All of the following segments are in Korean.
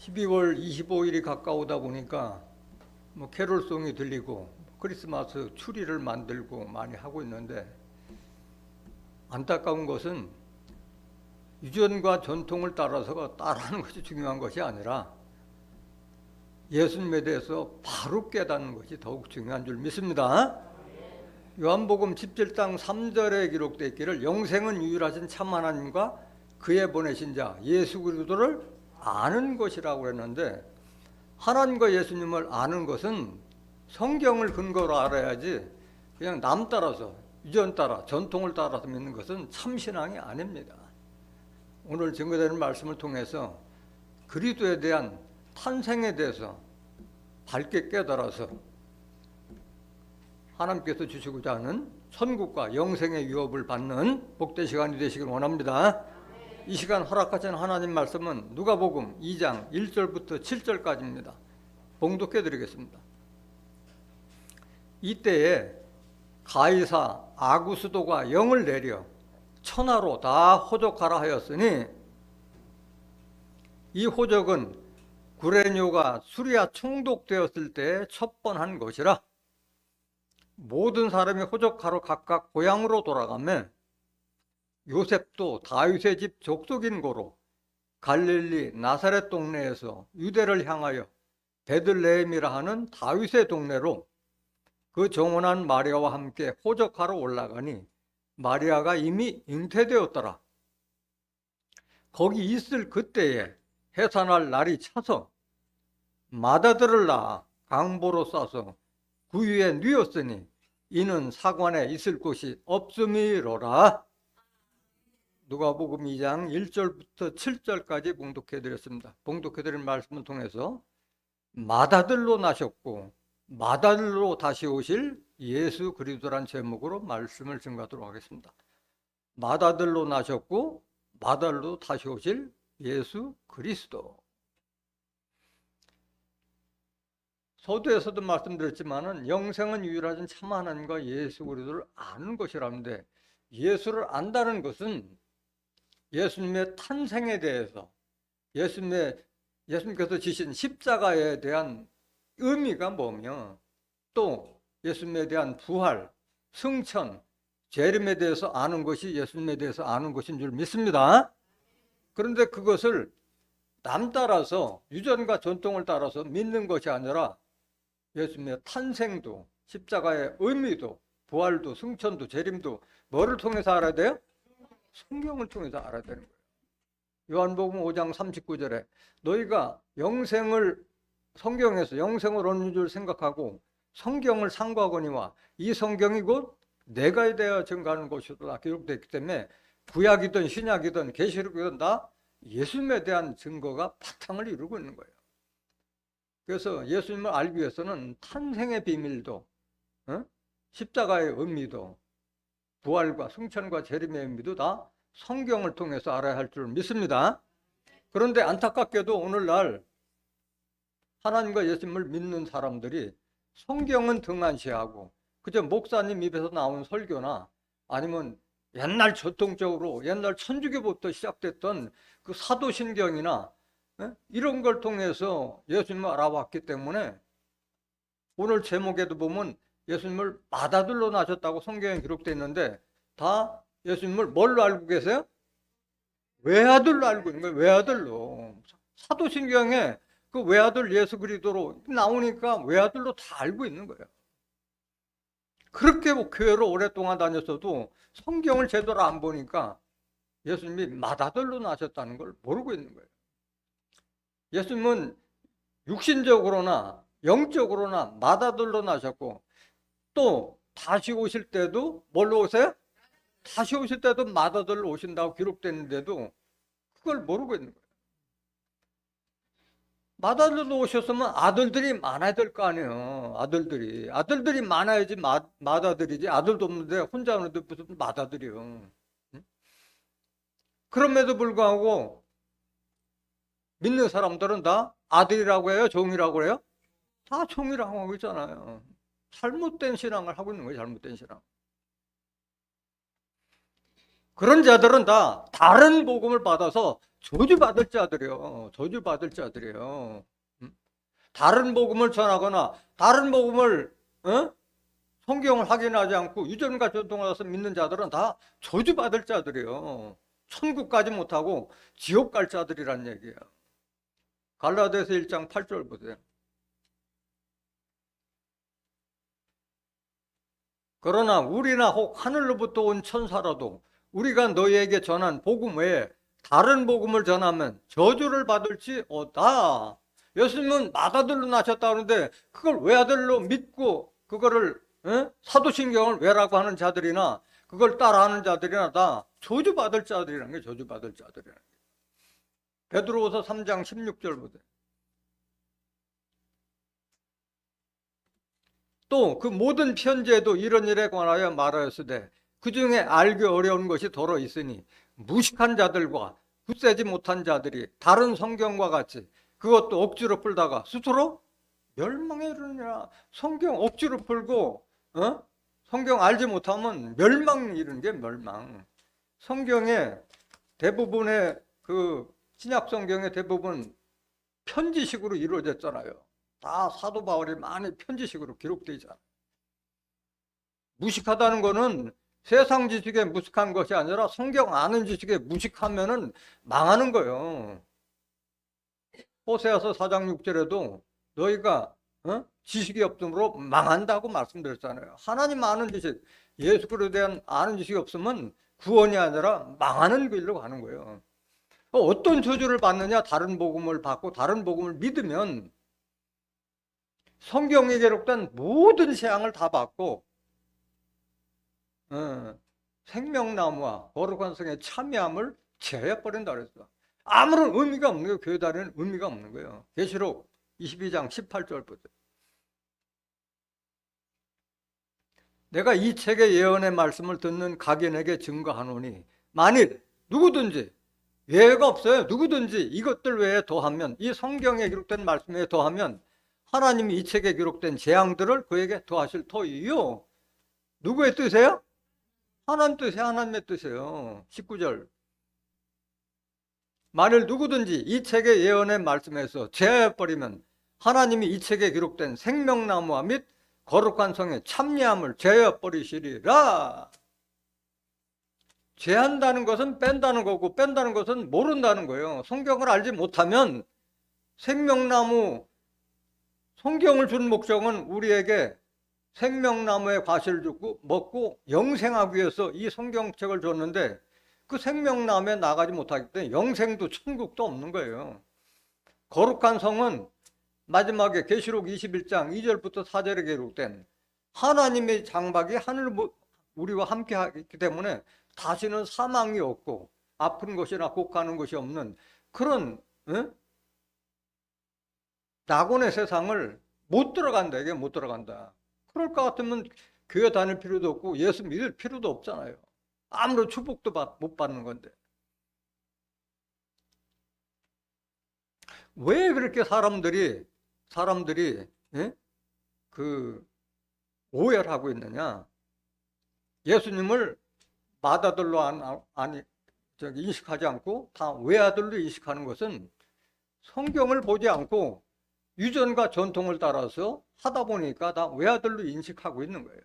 12월 25일이 가까우다 보니까 뭐 캐롤송이 들리고 크리스마스 추리를 만들고 많이 하고 있는데, 안타까운 것은 유전과 전통을 따라서 따라하는 것이 중요한 것이 아니라 예수님에 대해서 바로 깨닫는 것이 더욱 중요한 줄 믿습니다. 요한복음 17장 3절에 기록되어 있기를 영생은 유일하신 참 하나님과 그의 보내신 자 예수 그리스도를 아는 것이라고 그랬는데, 하나님과 예수님을 아는 것은 성경을 근거로 알아야지 그냥 남 따라서, 유전 따라, 전통을 따라서 믿는 것은 참신앙이 아닙니다. 오늘 증거되는 말씀을 통해서 그리스도에 대한 탄생에 대해서 밝게 깨달아서 하나님께서 주시고자 하는 천국과 영생의 유업을 받는 복된 시간이 되시길 원합니다. 이 시간 허락하신 하나님 말씀은 누가복음 2장 1절부터 7절까지입니다. 봉독해 드리겠습니다. 이때에 가이사 아구스도가 영을 내려 천하로 다 호적하라 하였으니, 이 호적은 구레뇨가 수리아 총독되었을 때 첩번한 것이라. 모든 사람이 호적하러 각각 고향으로 돌아가며 요셉도 다윗의 집 족속인 고로 갈릴리 나사렛 동네에서 유대를 향하여 베들레헴이라 하는 다윗의 동네로 그 정혼한 마리아와 함께 호적하러 올라가니 마리아가 이미 잉태되었더라. 거기 있을 그때에 해산할 날이 차서 맏아들을 낳아 강보로 싸서 구유에 뉘었으니 이는 사관에 있을 곳이 없음이로라. 누가복음 2장 1절부터 7절까지 봉독해드렸습니다. 봉독해드린 말씀을 통해서 맏아들로 나셨고 맏아들로 다시 오실 예수 그리스도란 제목으로 말씀을 증거하도록 하겠습니다. 맏아들로 나셨고 맏아들로 다시 오실 예수 그리스도. 서두에서도 말씀드렸지만은 영생은 유일하신 참 하나님과 예수 그리스도를 아는 것이라는데, 예수를 안다는 것은 예수님의 탄생에 대해서, 예수님께서 지신 십자가에 대한 의미가 뭐며, 또 예수님에 대한 부활, 승천, 재림에 대해서 아는 것이 예수님에 대해서 아는 것인 줄 믿습니다. 그런데 그것을 남 따라서, 유전과 전통을 따라서 믿는 것이 아니라 예수님의 탄생도, 십자가의 의미도, 부활도, 승천도, 재림도 뭐를 통해서 알아야 돼요? 성경을 통해서 알아야 되는 거예요. 요한복음 5장 39절에 너희가 영생을, 성경에서 영생을 얻는 줄 생각하고 성경을 상고하거니와 이 성경이 곧 내가 대하여 증거하는 것이다 기록되어 있기 때문에 구약이든 신약이든 계시록이든 다 예수님에 대한 증거가 바탕을 이루고 있는 거예요. 그래서 예수님을 알기 위해서는 탄생의 비밀도, 십자가의 의미도, 부활과 승천과 재림의 의미도 다 성경을 통해서 알아야 할 줄 믿습니다. 그런데 안타깝게도 오늘날 하나님과 예수님을 믿는 사람들이 성경은 등한시하고 그저 목사님 입에서 나온 설교나 아니면 옛날 전통적으로 옛날 천주교부터 시작됐던 그 사도신경이나 이런 걸 통해서 예수님을 알아왔기 때문에 오늘 제목에도 보면 예수님을 맏아들로 나셨다고 성경에 기록되어 있는데, 다 예수님을 뭘로 알고 계세요? 외아들로 알고 있는 거예요. 외아들로. 사도신경에 그 외아들 예수 그리스도로 나오니까 외아들로 다 알고 있는 거예요. 그렇게 교회를 오랫동안 다녔어도 성경을 제대로 안 보니까 예수님이 맏아들로 나셨다는 걸 모르고 있는 거예요. 예수님은 육신적으로나 영적으로나 맏아들로 나셨고, 또 다시 오실 때도 뭘로 오세요? 다시 오실 때도 맏아들로 오신다고 기록됐는데도 그걸 모르고 있는 거예요. 맏아들로 오셨으면 아들들이 많아야 될 거 아니에요. 아들들이 많아야지 맏아들이지. 아들도 없는데 혼자 오는데 무슨 맏아들이요. 그럼에도 불구하고 믿는 사람들은 다 아들이라고 해요? 종이라고 해요? 다 종이라고 하고 있잖아요. 잘못된 신앙을 하고 있는 거예요. 잘못된 신앙. 그런 자들은 다 다른 복음을 받아서 저주받을 자들이요. 저주받을 자들이에요. 다른 복음을 전하거나 다른 복음을 성경을 확인하지 않고 유전과 전통을 해서 믿는 자들은 다 저주받을 자들이에요. 천국 가지 못하고 지옥 갈 자들이란 얘기예요. 갈라디아서 1장 8절 보세요. 그러나 우리나 혹 하늘로부터 온 천사라도 우리가 너희에게 전한 복음 외에 다른 복음을 전하면 저주를 받을지 어다. 예수님은 맏아들로 나셨다는데 그걸 외아들로 믿고 그거를 사도신경을 외라고 하는 자들이나 그걸 따라하는 자들이나 다 저주받을 자들이라는 게 저주받을 자들이라는 게. 베드로후서 3장 16절 보세요. 또 그 모든 편지에도 이런 일에 관하여 말하였으되 그 중에 알기 어려운 것이 더러 있으니 무식한 자들과 굳세지 못한 자들이 다른 성경과 같이 그것도 억지로 풀다가 스스로 멸망에 이르느니라. 성경 억지로 풀고 성경 알지 못하면 멸망 이르는 게 멸망. 성경의 대부분의 그 신약 성경의 대부분 편지식으로 이루어졌잖아요. 다 사도 바울이 많이 편지식으로 기록되어 있잖아요. 무식하다는 거는 세상 지식에 무식한 것이 아니라 성경 아는 지식에 무식하면은 망하는 거예요. 호세아서 4장 6절에도 너희가 지식이 없으므로 망한다고 말씀드렸잖아요. 하나님 아는 지식, 예수 그리스도에 대한 아는 지식이 없으면 구원이 아니라 망하는 길로 가는 거예요. 어떤 저주를 받느냐? 다른 복음을 받고 다른 복음을 믿으면 성경에 기록된 모든 재앙을 다 받고 생명나무와 거룩한 성의 참여함을 제해버린다 그랬어. 아무런 의미가 없는 거예요. 교회 다니는 의미가 없는 거예요. 계시록 22장 18절 보세요. 내가 이 책의 예언의 말씀을 듣는 각인에게 증거하노니 만일 누구든지 예외가 없어요. 누구든지 이것들 외에 더하면 이 성경에 기록된 말씀에 더하면 하나님이 이 책에 기록된 재앙들을 그에게 더하실 터이요. 누구의 뜻이에요? 하나님 뜻이에요. 하나님의 뜻이에요. 19절. 만일 누구든지 이 책의 예언의 말씀에서 제해버리면 하나님이 이 책에 기록된 생명나무와 및 거룩한 성의 참여함을 제해버리시리라. 제한다는 것은 뺀다는 거고 뺀다는 것은 모른다는 거예요. 성경을 알지 못하면 생명나무, 성경을 준 목적은 우리에게 생명나무의 과실을 주고 먹고 영생하기 위해서 이 성경책을 줬는데 그 생명나무에 나가지 못하기 때문에 영생도 천국도 없는 거예요. 거룩한 성은 마지막에 계시록 21장 2절부터 4절에 기록된 하나님의 장박이 하늘 우리와 함께 하기 때문에 다시는 사망이 없고 아픈 것이나 곡하는 것이 없는 그런 낙원의 세상을 못 들어간다. 이게 못 들어간다. 그럴 것 같으면 교회 다닐 필요도 없고 예수 믿을 필요도 없잖아요. 아무런 축복도 못 받는 건데. 왜 그렇게 사람들이 그 오해를 하고 있느냐? 예수님을 맏아들로 인식하지 않고 다 외아들로 인식하는 것은 성경을 보지 않고 유전과 전통을 따라서 하다 보니까 다 외아들로 인식하고 있는 거예요.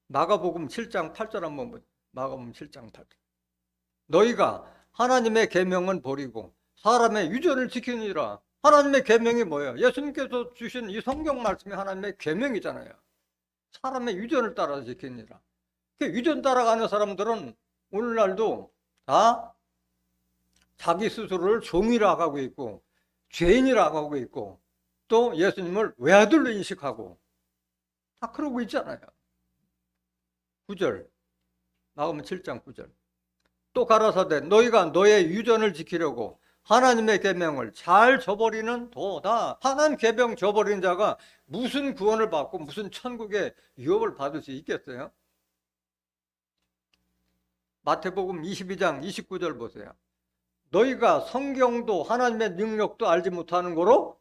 마가복음 7장 8절 한번 보세요. 마가복음 7장 8절. 너희가 하나님의 계명은 버리고 사람의 유전을 지키니라. 하나님의 계명이 뭐예요? 예수님께서 주신 이 성경 말씀이 하나님의 계명이잖아요. 사람의 유전을 따라 지키니라. 유전 따라가는 사람들은 오늘날도 다 자기 스스로를 종이라고 하고 있고 죄인이라고 하고 있고 또 예수님을 외아들로 인식하고 다 그러고 있잖아요. 9절 마가복음 7장 9절 또 가라사대 너희가 너의 유전을 지키려고 하나님의 계명을 잘 저버리는 도다. 하나님 계명 저버린 자가 무슨 구원을 받고 무슨 천국의 유업을 받을 수 있겠어요? 마태복음 22장 29절 보세요. 너희가 성경도 하나님의 능력도 알지 못하는 거로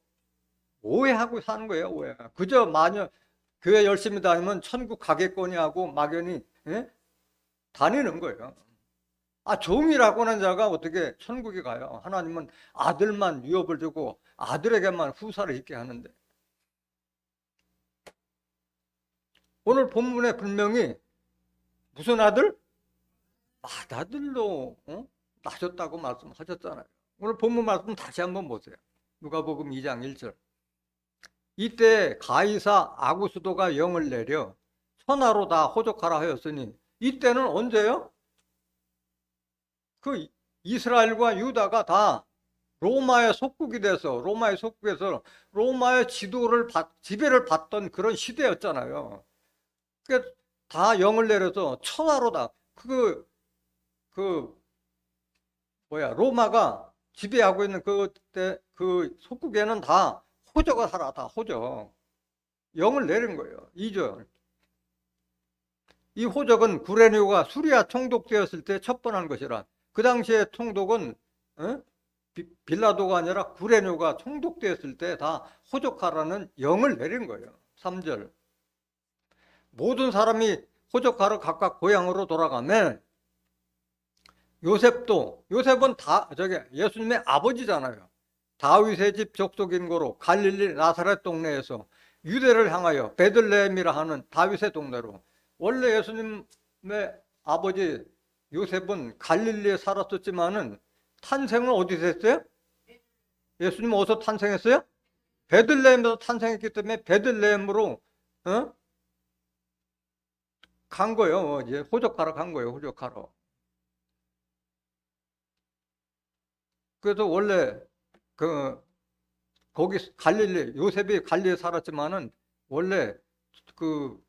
오해하고 사는 거예요. 오해. 그저 마녀 교회 열심히 다니면 천국 가겠거니 하고 막연히 예? 다니는 거예요. 종이라고 하는 자가 어떻게 천국에 가요? 하나님은 아들만 유업을 주고 아들에게만 후사를 있게 하는데, 오늘 본문에 분명히 무슨 아들? 맏아들로 나셨다고 말씀하셨잖아요. 오늘 본문 말씀 다시 한번 보세요. 누가복음 2장 1절. 이때 가이사 아구스도가 영을 내려 천하로 다 호족하라 하였으니, 이때는 언제요? 그 이스라엘과 유다가 다 로마의 속국이 돼서, 로마의 속국에서 로마의 지배를 받던 그런 시대였잖아요. 그러니까 다 영을 내려서 천하로 다 로마가 지배하고 있는 그때 그 속국에는 다 호적을 하라, 다 호적. 영을 내린 거예요. 2절. 이 호적은 구레네오가 수리아 총독되었을 때 첩번한 것이라. 그 당시에 총독은 빌라도가 아니라 구레네오가 총독되었을 때 다 호적하라는 영을 내린 거예요. 3절. 모든 사람이 호적하러 각각 고향으로 돌아가면 요셉은 예수님의 아버지잖아요. 다윗의 집 족속인 거로 갈릴리 나사렛 동네에서 유대를 향하여 베들레헴이라 하는 다윗의 동네로. 원래 예수님의 아버지 요셉은 갈릴리에 살았었지만은 탄생은 어디서 했어요? 예수님 어디서 탄생했어요? 베들레헴에서 탄생했기 때문에 베들레헴으로 간 거예요. 이제 호적하러 간 거예요. 호적하러. 그래서 원래 거기 요셉이 갈릴리에 살았지만은 원래 그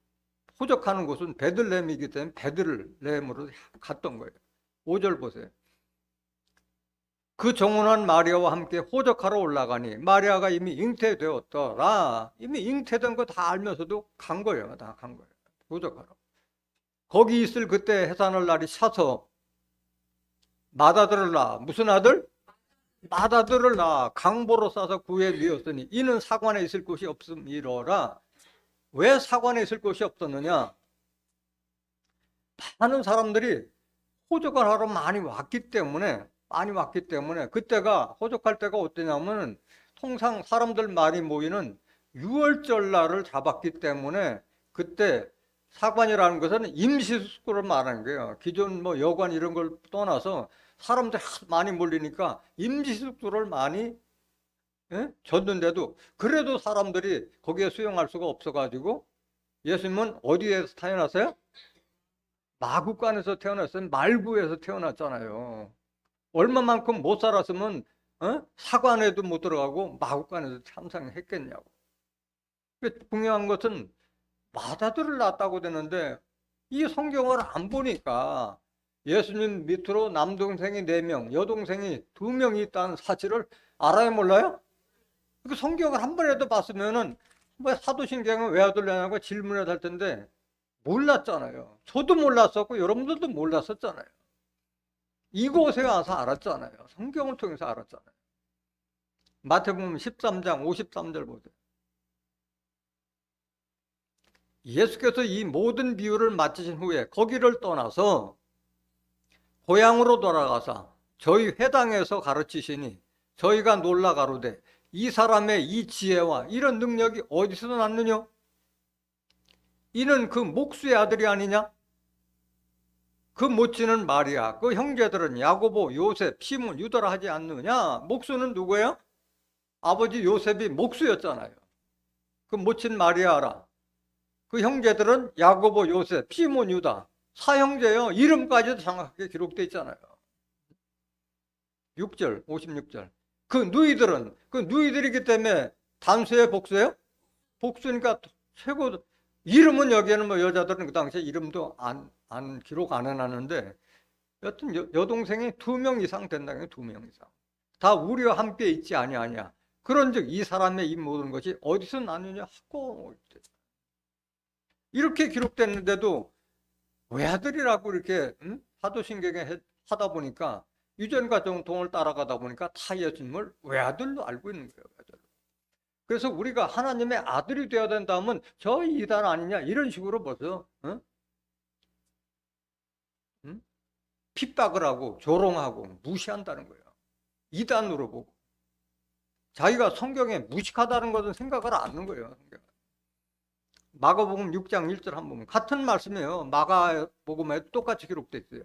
호적하는 곳은 베들레헴이기 때문에 베들레헴으로 갔던 거예요. 5절 보세요. 그 정혼한 마리아와 함께 호적하러 올라가니 마리아가 이미 잉태되었더라. 이미 잉태된 거 다 알면서도 간 거예요. 다 간 거예요. 호적하러. 거기 있을 그때 해산할 날이 차서 맏아들을 낳아. 무슨 아들? 맏아들을 낳아 강보로 싸서 구에 뉘었으니 이는 사관에 있을 곳이 없음이로라. 왜 사관에 있을 곳이 없었느냐? 많은 사람들이 호적을 하러 많이 왔기 때문에 그때가 호적할 때가 어떠냐면 통상 사람들 많이 모이는 6월절 날을 잡았기 때문에 그때 사관이라는 것은 임시숙고를 말하는 거예요. 기존 여관 이런 걸 떠나서 사람들 많이 몰리니까 임시숙고를 많이 줬는데도 그래도 사람들이 거기에 수용할 수가 없어가지고 예수님은 어디에서 태어났어요? 마구간에서 태어났어요. 말구에서 태어났잖아요. 얼마만큼 못 살았으면 사관에도 못 들어가고 마구간에서 참상했겠냐고. 중요한 것은 맏아들을 낳았다고 되는데 이 성경을 안 보니까 예수님 밑으로 남동생이 4명, 여동생이 2명이 있다는 사실을 알아요, 몰라요? 그 성경을 한 번이라도 봤으면은 사도신경은 왜 아들 낳냐고 질문을 할 텐데 몰랐잖아요. 저도 몰랐었고 여러분들도 몰랐었잖아요. 이곳에 와서 알았잖아요. 성경을 통해서 알았잖아요. 마태복음 13장 53절 보세요. 예수께서 이 모든 비유를 마치신 후에 거기를 떠나서 고향으로 돌아가서 저희 회당에서 가르치시니 저희가 놀라 가로되 이 사람의 이 지혜와 이런 능력이 어디서 났느냐? 이는 그 목수의 아들이 아니냐? 그 못지는 마리아, 그 형제들은 야고보, 요셉, 시몬, 유다라 하지 않느냐? 목수는 누구예요? 아버지 요셉이 목수였잖아요. 그 못친 마리아라. 그 형제들은 야고보, 요셉, 시몬, 유다. 사형제요. 이름까지도 정확하게 기록되어 있잖아요. 6절, 56절. 그 누이들이기 때문에 단수예요, 복수예요? 복수니까 최고. 이름은 여기에는 여자들은 그 당시에 이름도 기록 안 해놨는데 여튼 여동생이 2명 이상 된다는 게 2명 이상. 다 우리와 함께 있지 아니하냐. 그런즉 이 사람의 이 모든 것이 어디서 났느냐 하고 이렇게 기록됐는데도 외아들이라고 이렇게 사도신경에 하다 보니까 유전과 정통을 따라가다 보니까 다 예수님을 외아들로 알고 있는 거예요. 외아들. 그래서 우리가 하나님의 아들이 되어야 된다면 저 이단 아니냐 이런 식으로 벌써 응? 핍박을 하고 조롱하고 무시한다는 거예요. 이단으로 보고 자기가 성경에 무식하다는 것은 생각을 안 하는 거예요. 마가복음 6장 1절 한번 보면 같은 말씀이에요. 마가복음에 똑같이 기록되어 있어요.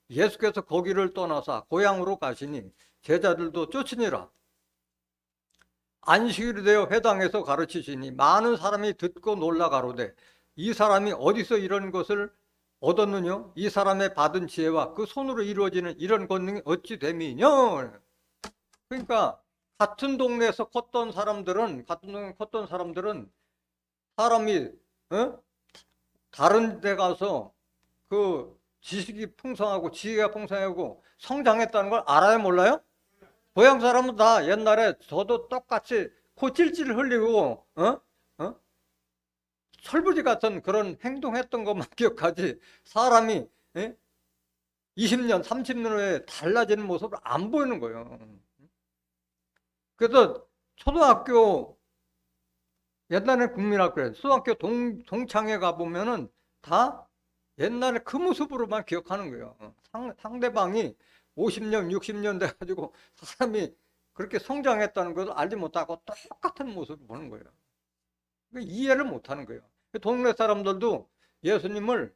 예수께서 거기를 떠나사 고향으로 가시니 제자들도 쫓으니라. 안식일이 되어 회당에서 가르치시니 많은 사람이 듣고 놀라 가로되 이 사람이 어디서 이런 것을 얻었느냐? 이 사람의 받은 지혜와 그 손으로 이루어지는 이런 권능이 어찌 됨이냐? 그러니까 같은 동네에서 컸던 사람들은 사람이 다른 데 가서 그 지식이 풍성하고 지혜가 풍성하고 성장했다는 걸 알아요, 몰라요? 고향 사람은 다 옛날에 저도 똑같이 코찔찔 흘리고 철부지 같은 그런 행동했던 것만 기억하지 사람이 20년, 30년 후에 달라지는 모습을 안 보이는 거예요. 그래서 초등학교 옛날에 국민학교에 초등학교 동창회 가보면은 다 옛날에 그 모습으로만 기억하는 거예요. 상대방이 50년, 60년 돼가지고 사람이 그렇게 성장했다는 것을 알지 못하고 똑같은 모습을 보는 거예요. 이해를 못하는 거예요. 동네 사람들도 예수님을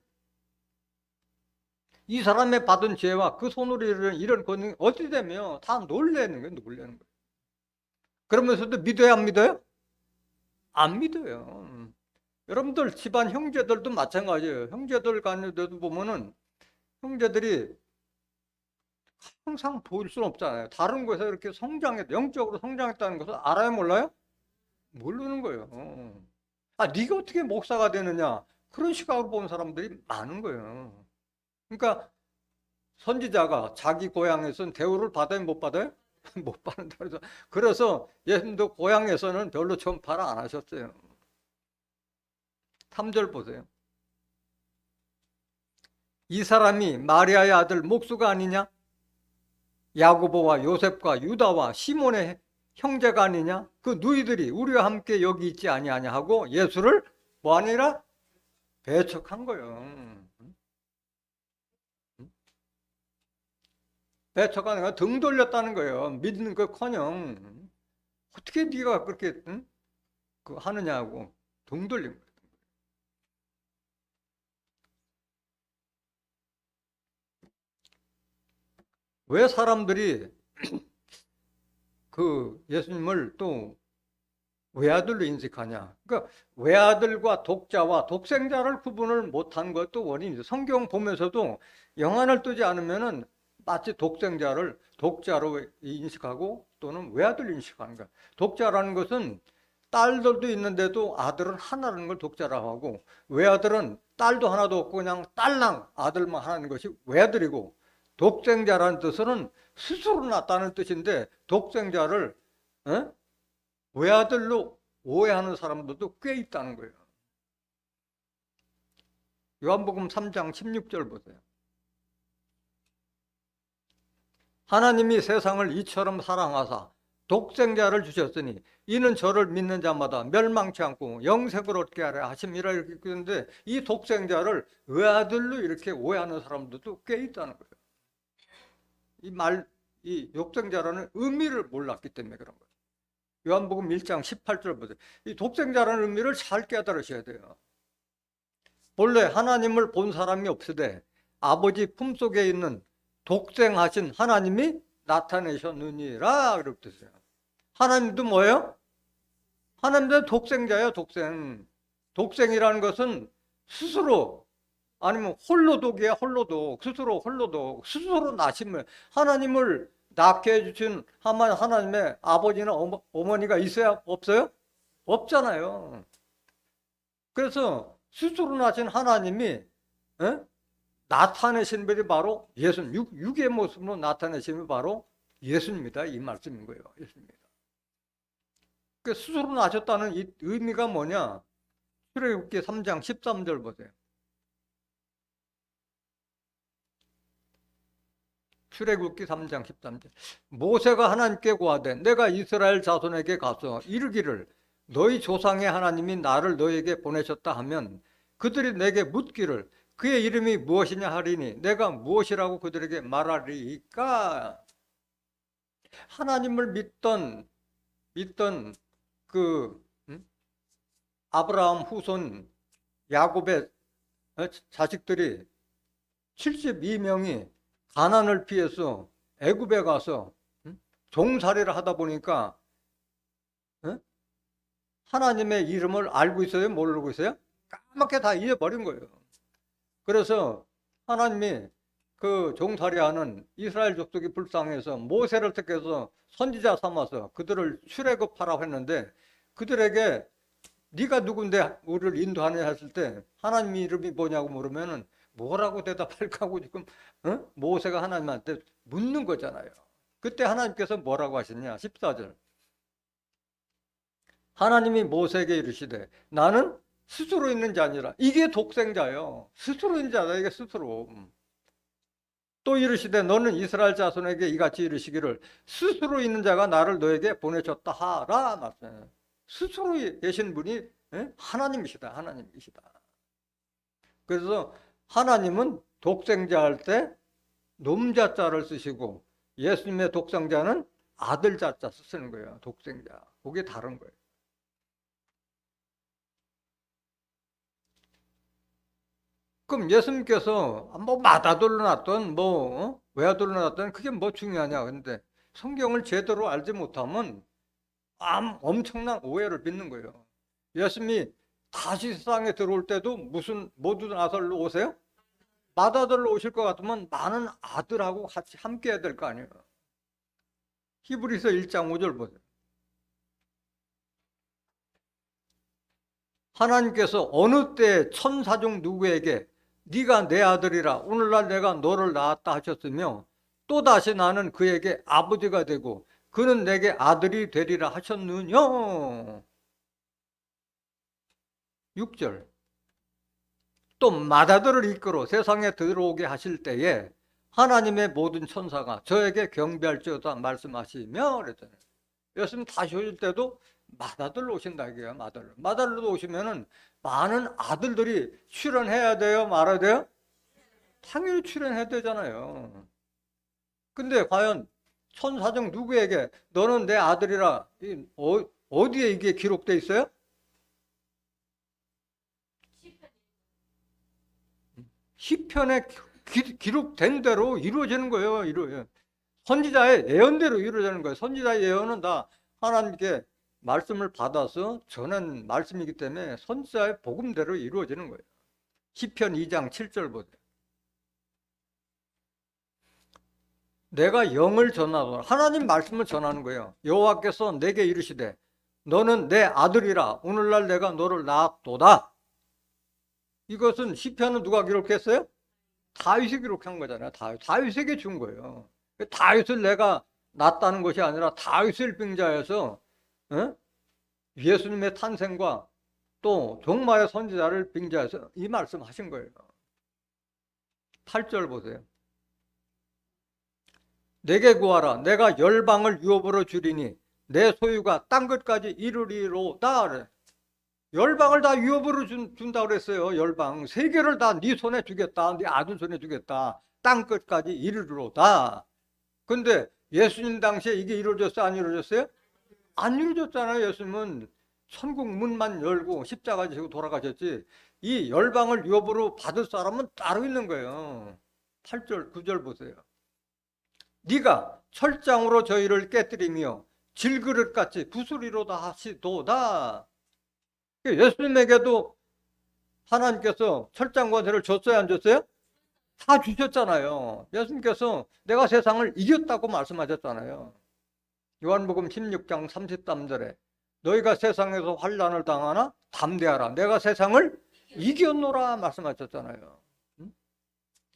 이 사람의 받은 죄와 그 손으로 이런 권능이 어찌 되며 다 놀라는 거예요. 그러면서도 믿어요, 안 믿어요? 안 믿어요. 여러분들 집안 형제들도 마찬가지예요. 형제들 간에도 보면은 형제들이 항상 보일 수는 없잖아요. 다른 곳에서 이렇게 영적으로 성장했다는 것을 알아요, 몰라요? 모르는 거예요. 아, 네가 어떻게 목사가 되느냐? 그런 시각으로 보는 사람들이 많은 거예요. 그러니까 선지자가 자기 고향에서는 대우를 받아요, 못 받아요? 못 받는다. 그래서 예수님도 고향에서는 별로 전파를 안 하셨어요. 3절 보세요. 이 사람이 마리아의 아들 목수가 아니냐? 야고보와 요셉과 유다와 시몬의 형제가 아니냐? 그 누이들이 우리와 함께 여기 있지 아니하냐 하고 예수를 뭐 아니라 배척한 거예요. 배척하는 거 등 돌렸다는 거예요. 믿는 거커녕 어떻게 네가 그렇게 그 하느냐고 등 돌린 거예요. 왜 사람들이 그 예수님을 또 외아들로 인식하냐? 그러니까 외아들과 독자와 독생자를 구분을 못한 것도 원인이죠. 성경 보면서도 영안을 뜨지 않으면은 마치 독자로 인식하고 또는 외아들로 인식하는 거야. 독자라는 것은 딸들도 있는데도 아들은 하나라는 걸 독자라고 하고 외아들은 딸도 하나도 없고 그냥 딸랑 아들만 하나인 것이 외아들이고 독생자라는 뜻은 스스로 낳았다는 뜻인데 독생자를 외아들로 오해하는 사람들도 꽤 있다는 거예요. 요한복음 3장 16절 보세요. 하나님이 세상을 이처럼 사랑하사 독생자를 주셨으니 이는 저를 믿는 자마다 멸망치 않고 영생을 얻게 하려 하심이라 이렇게 있는데 이 독생자를 외아들로 이렇게 오해하는 사람들도 꽤 있다는 거예요. 이 독생자라는 의미를 몰랐기 때문에 그런 거예요. 요한복음 1장 18절 보세요. 이 독생자라는 의미를 잘 깨달으셔야 돼요. 본래 하나님을 본 사람이 없으되 아버지 품속에 있는 독생하신 하나님이 나타내셨느니라 그렇게 됐어요. 하나님도 뭐예요? 하나님도 독생자예요. 독생이라는 것은 스스로 아니면 홀로독이야. 홀로독. 스스로 나심을 하나님을 낳게 해주신 하나님의 아버지나 어머니가 있어야 없어요? 없잖아요. 그래서 스스로 나신 하나님이 나타내신 분이 바로 예수님, 육의 모습으로 나타내신 분이 바로 예수님이다. 이 말씀인 거예요. 예수님입니다. 그 스스로 나셨다는 이 의미가 뭐냐? 출애굽기 3장 13절 보세요. 출애굽기 3장 13절. 모세가 하나님께 고하되 내가 이스라엘 자손에게 가서 이르기를 너희 조상의 하나님이 나를 너에게 보내셨다 하면 그들이 내게 묻기를 그의 이름이 무엇이냐 하리니 내가 무엇이라고 그들에게 말하리까. 하나님을 믿던 그 아브라함 후손 야곱의 자식들이 72명이 가나안을 피해서 애굽에 가서 종살이를 하다 보니까 하나님의 이름을 알고 있어요? 모르고 있어요? 까맣게 다 잊어버린 거예요. 그래서 하나님이 그 종살이하는 이스라엘 족속이 불쌍해서 모세를 택해서 선지자 삼아서 그들을 출애굽하라고 했는데 그들에게 네가 누군데 우리를 인도하느냐 했을 때 하나님 이름이 뭐냐고 물으면은 뭐라고 대답할까 하고 지금 모세가 하나님한테 묻는 거잖아요. 그때 하나님께서 뭐라고 하셨냐? 14절. 하나님이 모세에게 이르시되 나는 스스로 있는 자 아니라 이게 독생자요. 스스로 있는 자다 이게 스스로. 또 이르시되 너는 이스라엘 자손에게 이같이 이르시기를 스스로 있는 자가 나를 너에게 보내줬다 하라 말씀해요. 스스로 계신 분이 하나님이시다. 하나님이시다. 그래서 하나님은 독생자 할 때 놈자자를 쓰시고 예수님의 독생자는 아들자자 쓰시는 거예요. 독생자. 그게 다른 거예요. 그럼 예수님께서 뭐 마다돌로 났던 뭐 외아돌로 났던 그게 뭐 중요하냐. 근데 성경을 제대로 알지 못하면 엄청난 오해를 빚는 거예요. 예수님이 다시 세상에 들어올 때도 무슨 모든 아들로 오세요? 맏아들로 오실 것 같으면 많은 아들하고 같이 함께 해야 될 거 아니에요. 히브리서 1장 5절 보세요. 하나님께서 어느 때 천사 중 누구에게 네가 내 아들이라 오늘날 내가 너를 낳았다 하셨으며 또다시 나는 그에게 아버지가 되고 그는 내게 아들이 되리라 하셨느냐. 6절. 또 맏아들을 이끌어 세상에 들어오게 하실 때에 하나님의 모든 천사가 저에게 경배할지어다 말씀하시며 그랬잖아요. 예수님 다시 오실 때도 맏아들로 오신다 이게요. 맏아들로 오시면은 많은 아들들이 출연해야 돼요? 말아야 돼요? 당연히 출연해야 되잖아요. 근데 과연 천사 중 누구에게 너는 내 아들이라 어디에 이게 기록돼 있어요? 시편에 기록된 대로 이루어지는 거예요. 선지자의 예언대로 이루어지는 거예요. 선지자의 예언은 다 하나님께 말씀을 받아서 전한 말씀이기 때문에 선지자의 복음대로 이루어지는 거예요. 시편 2장 7절 보세요. 내가 영을 전하노라. 하나님 말씀을 전하는 거예요. 여호와께서 내게 이르시되 너는 내 아들이라 오늘날 내가 너를 낳았도다. 이것은 시편은 누가 기록했어요? 다윗이 기록한 거잖아요. 다윗에게 준 거예요. 다윗을 내가 낳았다는 것이 아니라 다윗을 빙자해서 예수님의 탄생과 또 종말의 선지자를 빙자해서 이 말씀 하신 거예요. 8절 보세요. 내게 구하라. 내가 열방을 유업으로 주리니 내 소유가 땅 끝까지 이르리로다. 열방을 다 유업으로 준다고 그랬어요. 열방. 세계를 다 네 손에 주겠다. 네 아들 손에 주겠다. 땅 끝까지 이르리로다. 근데 예수님 당시에 이게 이루어졌어요? 안 이루어졌어요? 안 이루어졌잖아요. 예수님은 천국 문만 열고 십자가 지고 돌아가셨지. 이 열방을 유업으로 받을 사람은 따로 있는 거예요. 8절, 9절 보세요. 네가 철장으로 저희를 깨뜨리며 질그릇같이 부수리로다 하시도다. 예수님에게도 하나님께서 철장 권세를 줬어요? 안 줬어요? 다 주셨잖아요. 예수님께서 내가 세상을 이겼다고 말씀하셨잖아요. 요한복음 16장 33절에 너희가 세상에서 환난을 당하나 담대하라. 내가 세상을 이겼노라 말씀하셨잖아요.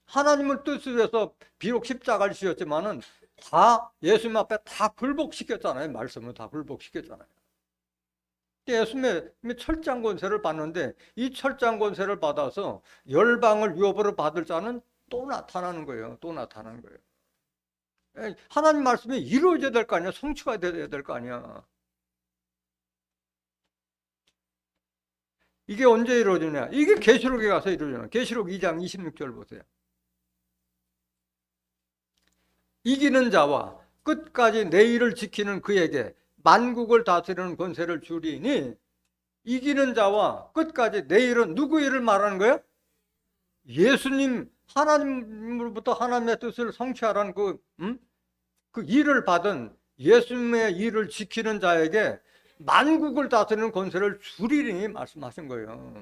하나님을 뜻을 해서 비록 십자가를 지었지만은 다 예수님 앞에 다 굴복시켰잖아요. 말씀을 다 굴복시켰잖아요. 예수님이 철장 권세를 받는데 이 철장 권세를 받아서 열방을 유업으로 받을 자는 또 나타나는 거예요. 또 나타나는 거예요. 하나님 말씀이 이루어져야 될 거 아니야. 성취가 돼야 될 거 아니야. 이게 언제 이루어지냐? 이게 계시록에 가서 이루어지냐. 계시록 2장 26절 보세요. 이기는 자와 끝까지 내 일을 지키는 그에게 만국을 다스리는 권세를 주리니, 이기는 자와 끝까지 내 일은 누구 일을 말하는 거예요? 예수님, 하나님으로부터 하나님의 뜻을 성취하라는 그 일을 받은 예수님의 일을 지키는 자에게 만국을 다스리는 권세를 주리니 말씀하신 거예요.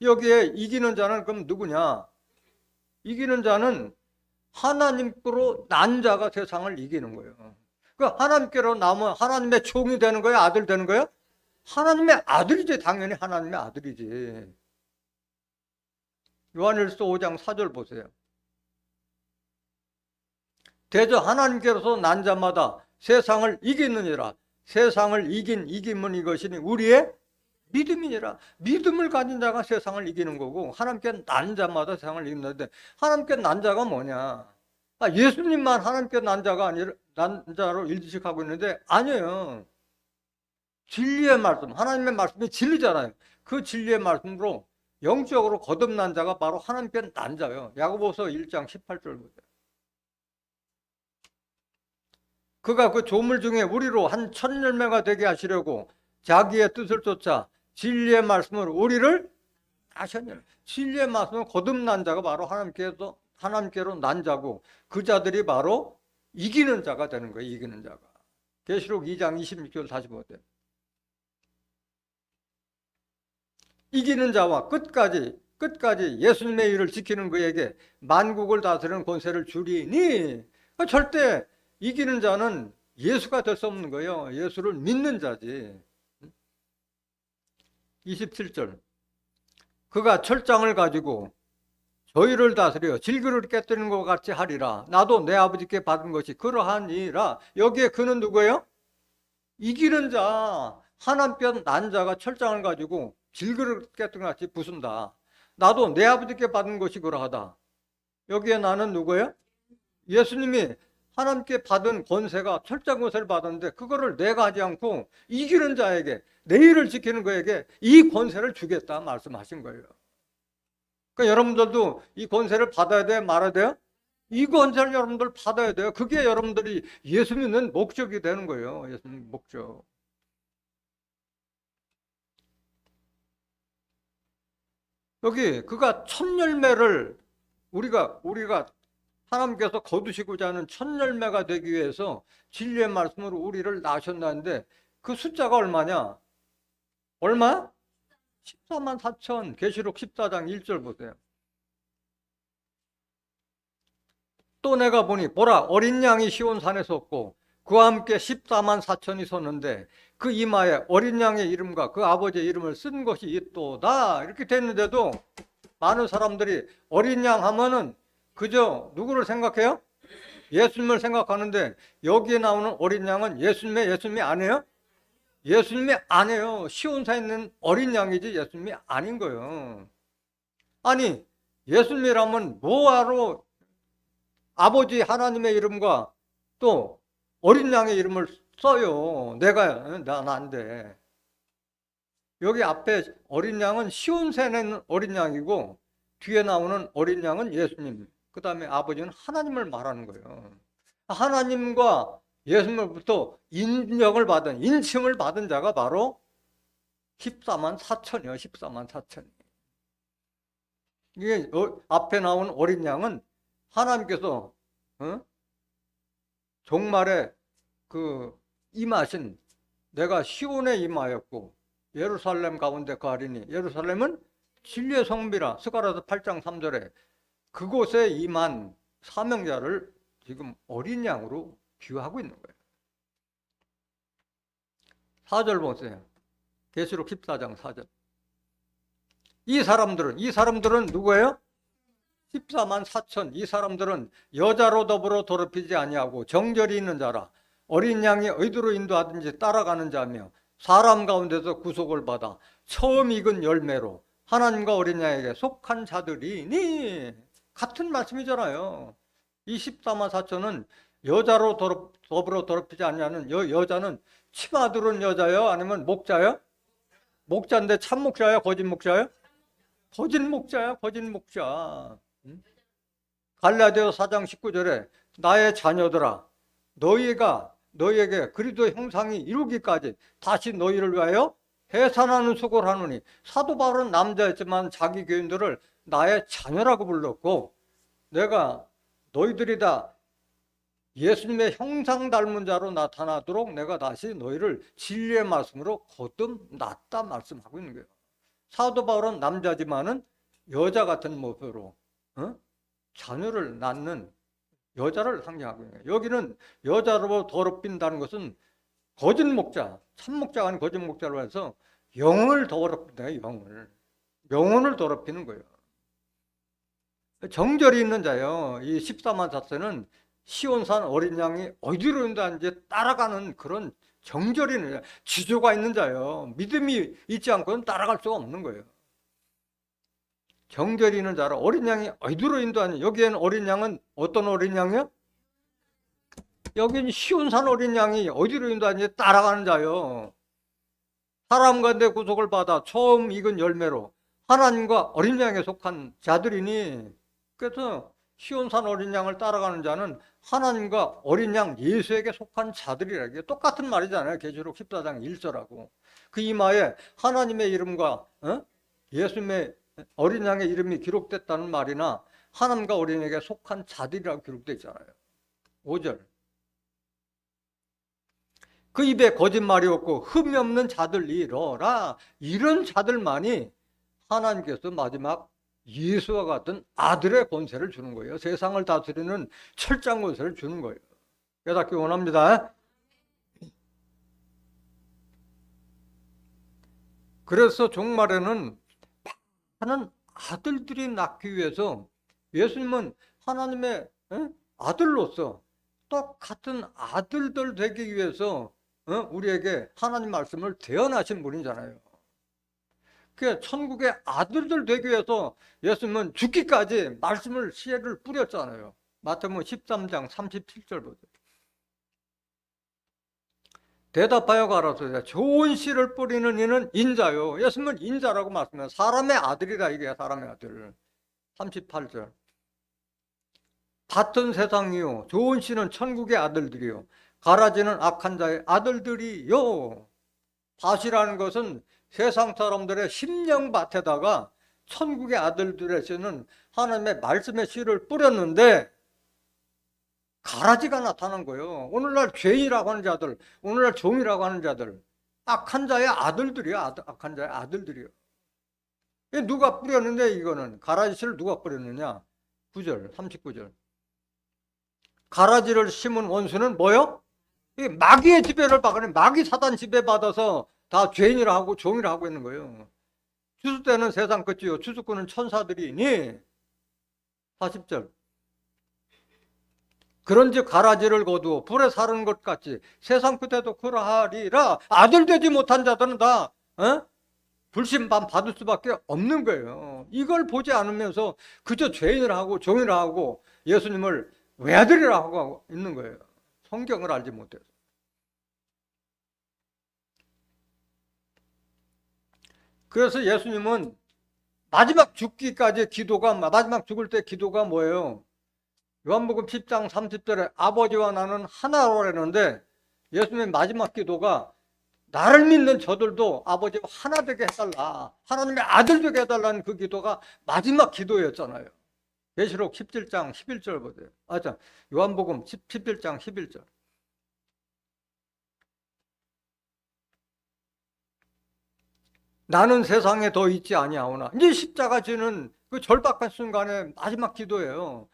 여기에 이기는 자는 그럼 누구냐? 이기는 자는 하나님께로 난 자가 세상을 이기는 거예요. 그 하나님께로 나면 하나님의 종이 되는 거예요? 아들 되는 거예요? 하나님의 아들이지. 당연히 하나님의 아들이지. 요한일서 5장 4절 보세요. 대저 하나님께로서 난 자마다 세상을 이기느니라. 세상을 이김은 이것이니 우리의 믿음이니라. 믿음을 가진 자가 세상을 이기는 거고, 하나님께 난 자마다 세상을 이기는데, 하나님께 난 자가 뭐냐? 예수님만 하나님께 난 자가 아니라 난 자로 일식하고 있는데 아니에요. 진리의 말씀, 하나님의 말씀이 진리잖아요. 그 진리의 말씀으로 영적으로 거듭난 자가 바로 하나님께 난 자예요. 야고보서 1장 18절 보세요. 그가 그 조물 중에 우리로 한 천열매가 되게 하시려고 자기의 뜻을 쫓아 진리의 말씀으로 우리를 하셨느니라. 진리의 말씀은 거듭난 자가 바로 하나님께로 난 자고, 그 자들이 바로 이기는 자가 되는 거예요. 이기는 자가. 계시록 2장 26절 다시 보세요. 이기는 자와 끝까지 예수님의 일을 지키는 그에게 만국을 다스리는 권세를 주리니, 절대 이기는 자는 예수가 될 수 없는 거예요. 예수를 믿는 자지. 27절. 그가 철장을 가지고 저희를 다스려 질그릇 깨뜨리는 것 같이 하리라. 나도 내 아버지께 받은 것이 그러하니라. 여기에 그는 누구예요? 이기는 자, 하나님께 난 자가 철장을 가지고 질그릇 깨뜨리는 것 같이 부순다. 나도 내 아버지께 받은 것이 그러하다. 여기에 나는 누구예요? 예수님이 하나님께 받은 권세가 철장 권세를 받았는데, 그거를 내가 하지 않고 이기는 자에게, 내 일을 지키는 거에게 이 권세를 주겠다 말씀하신 거예요. 그러니까 여러분들도 이 권세를 받아야 돼요? 말아야 돼요? 이 권세를 여러분들 받아야 돼요. 그게 여러분들이 예수 믿는 목적이 되는 거예요. 예수 믿는 목적. 여기 그가 첫 열매를 우리가 하나님께서 거두시고자 하는 첫 열매가 되기 위해서 진리의 말씀으로 우리를 낳으셨다는데, 그 숫자가 얼마냐? 얼마? 14만 4천. 계시록 14장 1절 보세요. 또 내가 보니 보라, 어린 양이 시온산에 섰고 그와 함께 14만 4천이 섰는데 그 이마에 어린 양의 이름과 그 아버지의 이름을 쓴 것이 있도다. 이렇게 됐는데도 많은 사람들이 어린 양 하면은 그저 누구를 생각해요? 예수님을 생각하는데, 여기에 나오는 어린 양은 예수님이 아니에요? 예수님이 아니에요. 시온산에 있는 어린 양이지 예수님이 아닌 거예요. 아니, 예수님이라면 뭐하러 아버지 하나님의 이름과 또 어린 양의 이름을 써요? 난 안 돼. 여기 앞에 어린 양은 시온산에 있는 어린 양이고, 뒤에 나오는 어린 양은 예수님, 그 다음에 아버지는 하나님을 말하는 거예요. 하나님과 예수님으로부터 인침을 받은 자가 바로 14만 4천이요. 14만 4천. 이게 앞에 나온 어린 양은 하나님께서 종말에 임하신, 내가 시온에 임하였고 예루살렘 가운데 거하리니, 예루살렘은 진리의 성비라. 스가랴서 8장 3절에 그곳에 임한 사명자를 지금 어린 양으로 비유하고 있는 거예요. 4절 보세요. 계시록 14장 4절. 이 사람들은 누구예요? 14만 4천. 이 사람들은 여자로 더불어 더럽히지 아니하고 정결이 있는 자라. 어린 양이 어디로 인도하든지 따라가는 자며 사람 가운데서 구속을 받아 처음 익은 열매로 하나님과 어린 양에게 속한 자들이니. 같은 말씀이잖아요. 이 14만 4천은 여자로 더불어 더럽히지 않냐는 여자는 치마 두른 여자요? 아니면 목자요? 목자인데 참 목자요? 거짓 목자요? 거짓 목자야, 거짓 목자. 응? 갈라디아 4장 19절에 나의 자녀들아 너희에게 그리스도의 형상이 이루기까지 다시 너희를 위하여 해산하는 수고를 하노니 사도 바울은 남자였지만 자기 교인들을 나의 자녀라고 불렀고 내가 너희들이 다 예수님의 형상 닮은 자로 나타나도록 내가 다시 너희를 진리의 말씀으로 거듭났다 말씀하고 있는 거예요. 사도 바울은 남자지만은 여자 같은 모습으로 자녀를 낳는 여자를 상징하고 있는 거예요. 여기는 여자로 더럽힌다는 것은 거짓 목자, 참 목자가 아닌 거짓 목자로 해서 영을 더럽힌다. 영혼을 더럽히는 거예요. 정절이 있는 자요. 이 14만 4세는 시온산 어린 양이 어디로 인도하는지 따라가는 그런 정절이 있는 자, 지조가 있는 자요. 믿음이 있지 않고는 따라갈 수가 없는 거예요. 정절이 있는 자라 어린 양이 어디로 인도하는, 여기에는 어린 양은 어떤 어린 양이요? 여기는 시온산 어린 양이 어디로 인도하는지 따라가는 자요. 사람 가운데 구속을 받아 처음 익은 열매로 하나님과 어린 양에 속한 자들이니, 그래서 시온산 어린 양을 따라가는 자는 하나님과 어린 양 예수에게 속한 자들이라. 이게 똑같은 말이잖아요. 계시록 14장 1절하고 그 이마에 하나님의 이름과 예수님의 어린 양의 이름이 기록됐다는 말이나 하나님과 어린에게 속한 자들이라고 기록되어 있잖아요. 5절 그 입에 거짓말이 없고 흠이 없는 자들이러라. 이런 자들만이 하나님께서 마지막 예수와 같은 아들의 권세를 주는 거예요. 세상을 다스리는 철장 권세를 주는 거예요. 깨닫기 원합니다. 그래서 종말에는 많은 아들들이 낳기 위해서 예수님은 하나님의 아들로서 똑같은 아들들 되기 위해서 우리에게 하나님 말씀을 대언하신 분이잖아요. 그 천국의 아들들 되기 위해서 예수님은 죽기까지 말씀을 씨를 뿌렸잖아요. 마태복음 13장 37절 보세요. 대답하여 가라사대 좋은 씨를 뿌리는 이는 인자요. 예수님은 인자라고 말씀해요. 사람의 아들이다, 이게 사람의 아들. 38절 밭은 세상이요 좋은 씨는 천국의 아들들이요 가라지는 악한 자의 아들들이요. 밭이라는 것은 세상 사람들의 심령밭에다가 천국의 아들들의 씨는 하나님의 말씀의 씨를 뿌렸는데 가라지가 나타난 거예요. 오늘날 죄인이라고 하는 자들, 오늘날 종이라고 하는 자들, 악한 자의 아들들이요. 악한 자의 아들들이요. 누가 뿌렸는데, 이거는 가라지 씨를 누가 뿌렸느냐? 9절 39절 가라지를 심은 원수는 뭐요? 마귀의 지배를 받으니 마귀 사단 지배받아서 다 죄인이라 하고 종이라 하고 있는 거예요. 추수 때는 세상 끝이요 추수꾼은 천사들이니. 40절 그런즉 가라지를 거두어 불에 사르는 것 같이 세상 끝에도 그러하리라. 아들 되지 못한 자들은 다 불신반 받을 수밖에 없는 거예요. 이걸 보지 않으면서 그저 죄인이라 하고 종이라 하고 예수님을 외아들이라 하고 있는 거예요. 성경을 알지 못해서. 그래서 예수님은 마지막 죽기까지 기도가, 마지막 죽을 때 기도가 뭐예요? 요한복음 10장 30절에 아버지와 나는 하나로 했는데 예수님의 마지막 기도가 나를 믿는 저들도 아버지와 하나 되게 해달라, 하나님의 아들 되게 해달라는 그 기도가 마지막 기도였잖아요. 계시록 17장 11절 보세요. 요한복음 17장 11절 나는 세상에 더 있지 아니하오나. 이제 십자가 지는 그 절박한 순간에 마지막 기도예요.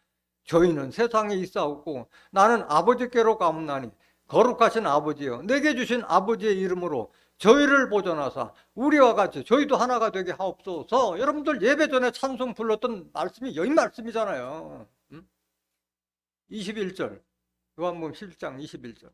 저희는 세상에 있사옵고 나는 아버지께로 가옵나니 거룩하신 아버지여 내게 주신 아버지의 이름으로 저희를 보존하사 우리와 같이 저희도 하나가 되게 하옵소서. 여러분들 예배 전에 찬송 불렀던 말씀이 여기 말씀이잖아요. 21절 요한복음 11장 21절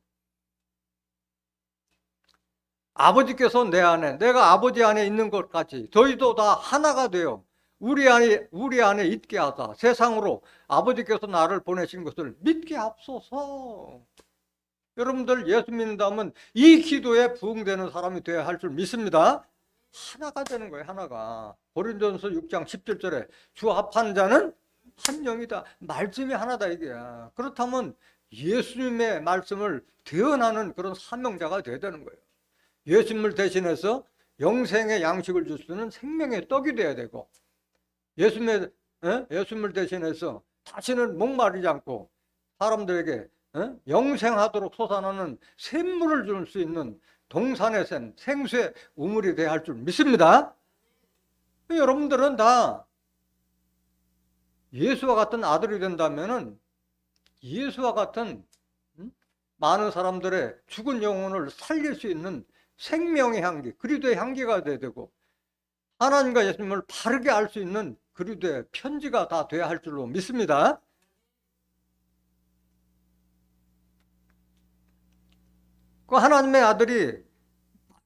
아버지께서 내 안에 내가 아버지 안에 있는 것 같이 저희도 다 하나가 되어 우리 안에 있게 하사 세상으로 아버지께서 나를 보내신 것을 믿게 하옵소서. 여러분들 예수 믿는다면 이 기도에 부응되는 사람이 되어야 할 줄 믿습니다. 하나가 되는 거예요. 하나가. 고린도전서 6장 17절에 주 합한 자는 한 영이다. 말씀이 하나다 이게야. 그렇다면 예수님의 말씀을 대언하는 그런 사명자가 되어야 되는 거예요. 예수님을 대신해서 영생의 양식을 줄 수 있는 생명의 떡이 되어야 되고, 예수님을 대신해서 다시는 목마르지 않고 사람들에게 영생하도록 솟아나는 샘물을 줄 수 있는 동산의 샘, 생수의 우물이 되어야 할 줄 믿습니다. 여러분들은 다 예수와 같은 아들이 된다면은 예수와 같은 많은 사람들의 죽은 영혼을 살릴 수 있는 생명의 향기, 그리스도의 향기가 돼야 되고, 하나님과 예수님을 바르게 알 수 있는 그리스도의 편지가 다 돼야 할 줄로 믿습니다. 그 하나님의 아들이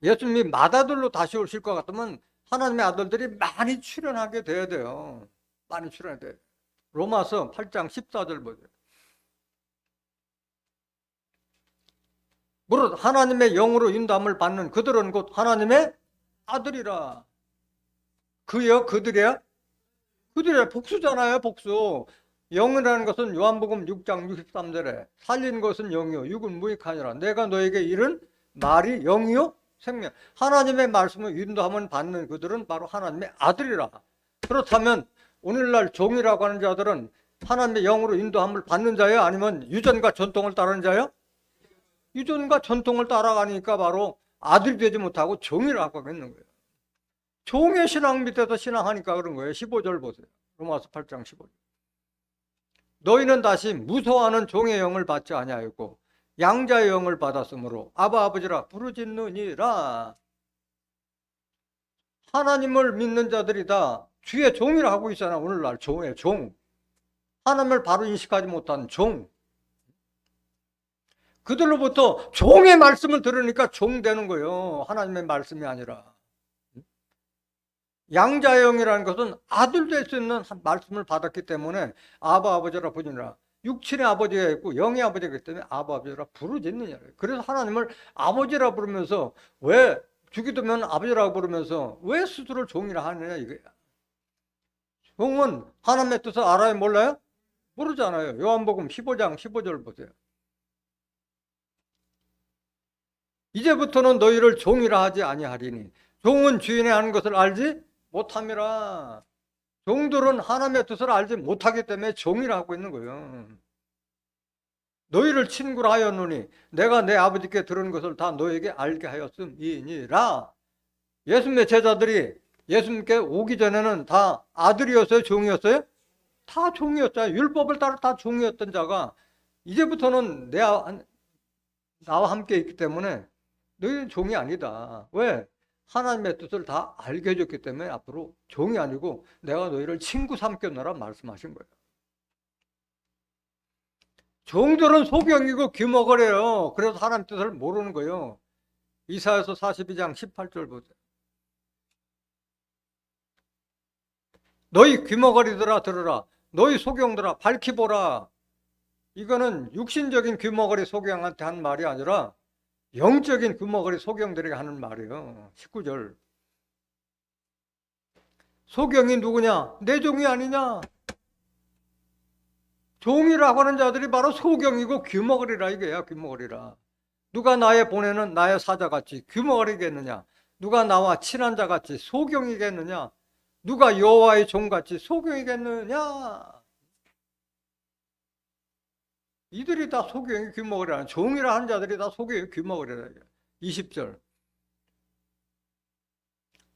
예수님이 맏아들로 다시 오실 것 같으면 하나님의 아들들이 많이 출현하게 돼야 돼요. 많이 출현해야 돼요. 로마서 8장 14절 보세요. 무릇 하나님의 영으로 인도함을 받는 그들은 곧 하나님의 아들이라. 그요? 그들이야? 그들이야. 복수잖아요. 복수. 영이라는 것은 요한복음 6장 63절에 살린 것은 영이요 육은 무익하니라. 내가 너에게 이른 말이 영이요 생명. 하나님의 말씀을 인도함을 받는 그들은 바로 하나님의 아들이라. 그렇다면 오늘날 종이라고 하는 자들은 하나님의 영으로 인도함을 받는 자예요? 아니면 유전과 전통을 따르는 자예요? 유전과 전통을 따라가니까 바로 아들이 되지 못하고 종이라고 하겠는 거예요. 종의 신앙 밑에서 신앙하니까 그런 거예요. 15절 보세요. 로마서 8장 15절. 너희는 다시 무서워하는 종의 영을 받지 아니하였고 양자의 영을 받았으므로 아바 아버지라 부르짖느니라. 하나님을 믿는 자들이 다 주의 종이라 하고 있잖아. 오늘날 종의 종. 하나님을 바로 인식하지 못한 종. 그들로부터 종의 말씀을 들으니까 종 되는 거예요. 하나님의 말씀이 아니라. 양자의 영이라는 것은 아들 될 수 있는 말씀을 받았기 때문에 아바 아버지라 부르니라. 육친의 아버지가 있고 영의 아버지가 있기 때문에 아바 아버지라 부르짖느냐. 그래서 하나님을 아버지라 부르면서 왜 주기도면 아버지라고 부르면서 왜 스스로를 종이라 하느냐 이거야. 종은 하나님의 뜻을 알아요? 몰라요? 모르잖아요. 요한복음 15장 15절 보세요. 이제부터는 너희를 종이라 하지 아니하리니 종은 주인의 하는 것을 알지 못함이라. 종들은 하나님의 뜻을 알지 못하기 때문에 종이라 하고 있는 거예요. 너희를 친구라 하였노니 내가 내 아버지께 들은 것을 다 너에게 알게 하였음이니라. 예수님의 제자들이 예수님께 오기 전에는 다 아들이었어요? 종이었어요? 다 종이었잖아요. 율법을 따라 다 종이었던 자가 이제부터는 나와 함께 있기 때문에 너희는 종이 아니다. 왜? 하나님의 뜻을 다 알게 해줬기 때문에 앞으로 종이 아니고 내가 너희를 친구 삼겠노라 말씀하신 거예요. 종들은 소경이고 귀머거려요. 그래서 하나님 뜻을 모르는 거예요. 이사야서 42장 18절 보세요. 너희 귀머거리들아 들으라. 너희 소경들아 밝히 보라. 이거는 육신적인 귀머거리 소경한테 한 말이 아니라 영적인 귀머거리 소경들에게 하는 말이에요. 19절. 소경이 누구냐? 내 종이 아니냐? 종이라고 하는 자들이 바로 소경이고 귀머거리라 이거야. 귀머거리라. 누가 나의 보내는 나의 사자같이 귀머거리겠느냐? 누가 나와 친한 자같이 소경이겠느냐? 누가 여호와의 종같이 소경이겠느냐? 이들이 다 소경이 귀머거리라. 종이라 하는 자들이 다 소경이 귀머거리라. 20절.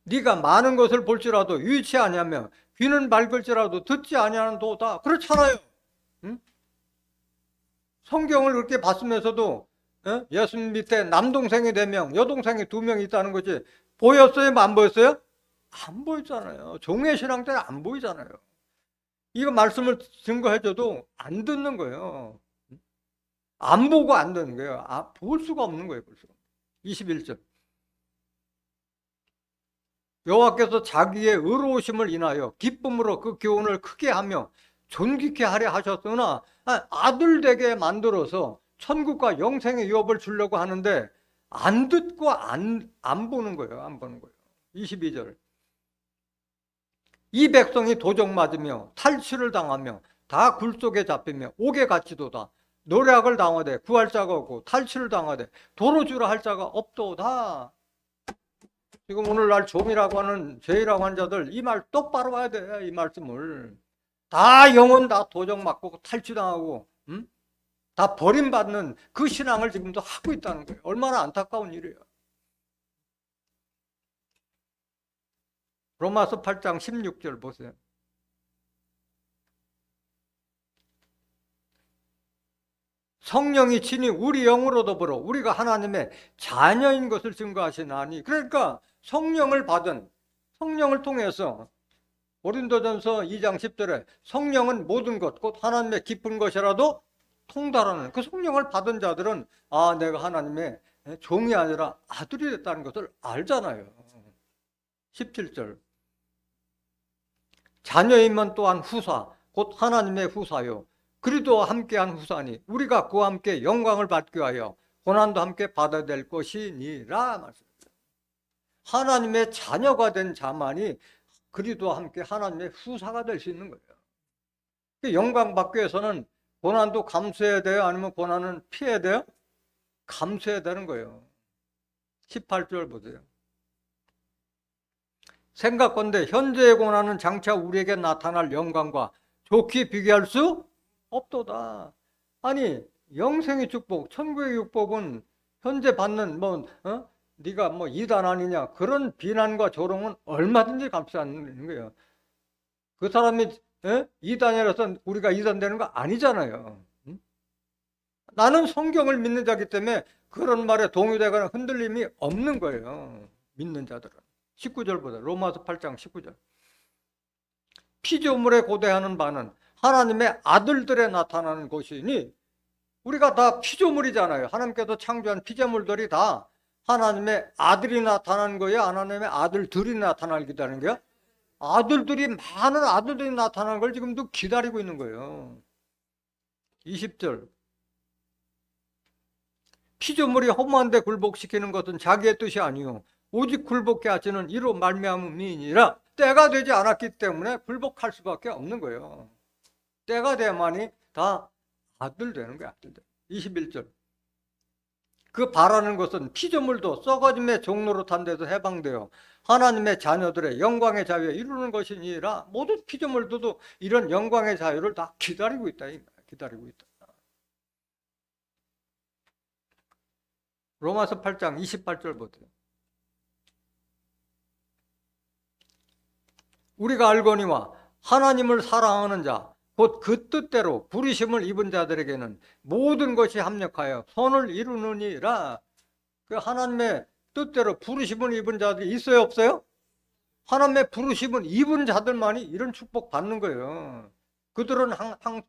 네가 많은 것을 볼지라도 유의치 아니하며 귀는 맑을지라도 듣지 아니하는도다. 그렇잖아요. 응? 성경을 그렇게 봤으면서도 예수님 밑에 남동생이 4명, 여동생이 2명 있다는 거지. 보였어요? 안 보였어요? 안 보였잖아요. 종의 신앙 때는 안 보이잖아요. 이거 말씀을 증거해줘도 안 듣는 거예요. 안 보고 안 듣는 거예요. 볼 수가 없는 거예요. 볼 수가. 21절. 여호와께서 자기의 의로우심을 인하여 기쁨으로 그 교훈을 크게 하며 존귀케 하려 하셨으나 아들 되게 만들어서 천국과 영생의 유업을 주려고 하는데 안 듣고 안 보는 거예요. 안 보는 거예요. 22절. 이 백성이 도적 맞으며 탈취를 당하며 다 굴 속에 잡히며 옥에 갇히도다. 노략을 당하되 구할 자가 없고 탈취를 당하되 도로 주라 할 자가 없도다. 지금 오늘날 좀이라고 하는 죄라고 하는 자들 이 말 똑바로 봐야 돼. 이 말씀을. 다 영혼 다 도적 맞고 탈취당하고 다 버림받는 그 신앙을 지금도 하고 있다는 거예요. 얼마나 안타까운 일이에요. 로마서 8장 16절 보세요. 성령이 친히 우리 영으로 더불어 우리가 하나님의 자녀인 것을 증거하시나니, 그러니까 성령을 받은, 성령을 통해서 고린도전서 2장 10절에 성령은 모든 것 곧 하나님의 깊은 것이라도 통달하는, 그 성령을 받은 자들은 내가 하나님의 종이 아니라 아들이 됐다는 것을 알잖아요. 17절 자녀이면 또한 후사 곧 하나님의 후사요 그리도와 함께한 후사니 우리가 그와 함께 영광을 받기 위하여 고난도 함께 받아야 될 것이니라 말씀입니다. 하나님의 자녀가 된 자만이 그리도와 함께 하나님의 후사가 될 수 있는 거예요. 영광 받기 위해서는 고난도 감수해야 돼요? 아니면 고난은 피해야 돼요? 감수해야 되는 거예요. 18절 보세요. 생각건대 현재의 고난은 장차 우리에게 나타날 영광과 좋게 비교할 수 없도다. 아니 영생의 축복, 천국의 축복은 현재 받는 네가 이단 아니냐 그런 비난과 조롱은 얼마든지 감수하는 거예요. 그 사람이 이단이라서 우리가 이단되는 거 아니잖아요. 나는 성경을 믿는 자기 때문에 그런 말에 동의되거나 흔들림이 없는 거예요. 믿는 자들은. 19절 보자. 로마서 8장 19절. 피조물에 고대하는 바는 하나님의 아들들에 나타나는 것이니, 우리가 다 피조물이잖아요. 하나님께서 창조한 피조물들이 다 하나님의 아들이 나타나는 거예요? 하나님의 아들들이 나타날 기다리는 거예요? 아들들이, 많은 아들들이 나타나는 걸 지금도 기다리고 있는 거예요. 20절. 피조물이 허무한데 굴복시키는 것은 자기의 뜻이 아니요 오직 굴복케 하시는 이로 말미암음이니라. 때가 되지 않았기 때문에 굴복할 수밖에 없는 거예요. 때가 돼야만이 다 아들 되는 거야. 아들들. 21절. 그 바라는 것은 피조물도 썩어짐의 종로로 탄 데서 해방되어 하나님의 자녀들의 영광의 자유에 이루는 것이니라. 모든 피조물들도 이런 영광의 자유를 다 기다리고 있다. 기다리고 있다. 로마서 8장 28절 보세요. 우리가 알거니와 하나님을 사랑하는 자 곧 그 뜻대로 부르심을 입은 자들에게는 모든 것이 합력하여 선을 이루느니라. 그 하나님의 뜻대로 부르심을 입은 자들이 있어요, 없어요? 하나님의 부르심을 입은 자들만이 이런 축복 받는 거예요. 그들은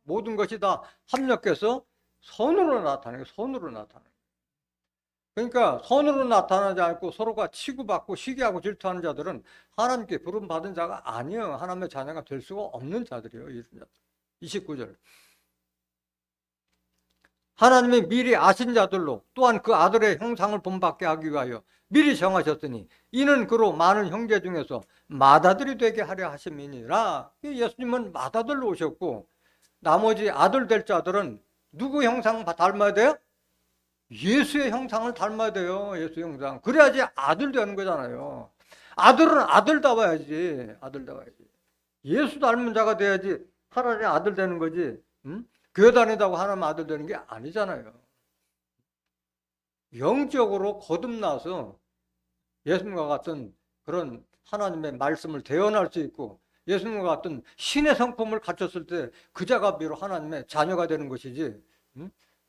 모든 것이 다 합력해서 선으로 나타나요. 선으로 나타나요. 그러니까 선으로 나타나지 않고 서로가 치고받고 시기하고 질투하는 자들은 하나님께 부름받은 자가 아니에요. 하나님의 자녀가 될 수가 없는 자들이에요. 이런 자들. 29절. 하나님이 미리 아신 자들로 또한 그 아들의 형상을 본받게 하기 위하여 미리 정하셨으니 이는 그로 많은 형제 중에서 맏아들이 되게 하려 하심이니라. 예수님은 맏아들로 오셨고 나머지 아들 될 자들은 누구 형상 닮아야 돼요? 예수의 형상을 닮아야 돼요. 예수 형상. 그래야지 아들 되는 거잖아요. 아들은 아들다워야지. 아들다워야지. 예수 닮은 자가 돼야지 하나님의 아들 되는 거지. 교회 다니다고 하나님 아들 되는 게 아니잖아요. 영적으로 거듭나서 예수님과 같은 그런 하나님의 말씀을 대언할 수 있고 예수님과 같은 신의 성품을 갖췄을 때 그 자가 비로 하나님의 자녀가 되는 것이지,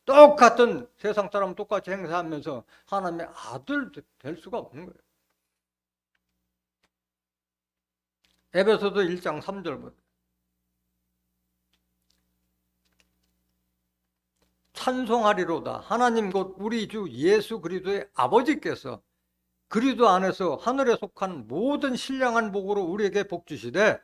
똑같은 세상 사람 똑같이 행사하면서 하나님의 아들 될 수가 없는 거예요. 에베소서 1장 3절. 찬송하리로다. 하나님 곧 우리 주 예수 그리스도의 아버지께서 그리스도 안에서 하늘에 속한 모든 신령한 복으로 우리에게 복 주시되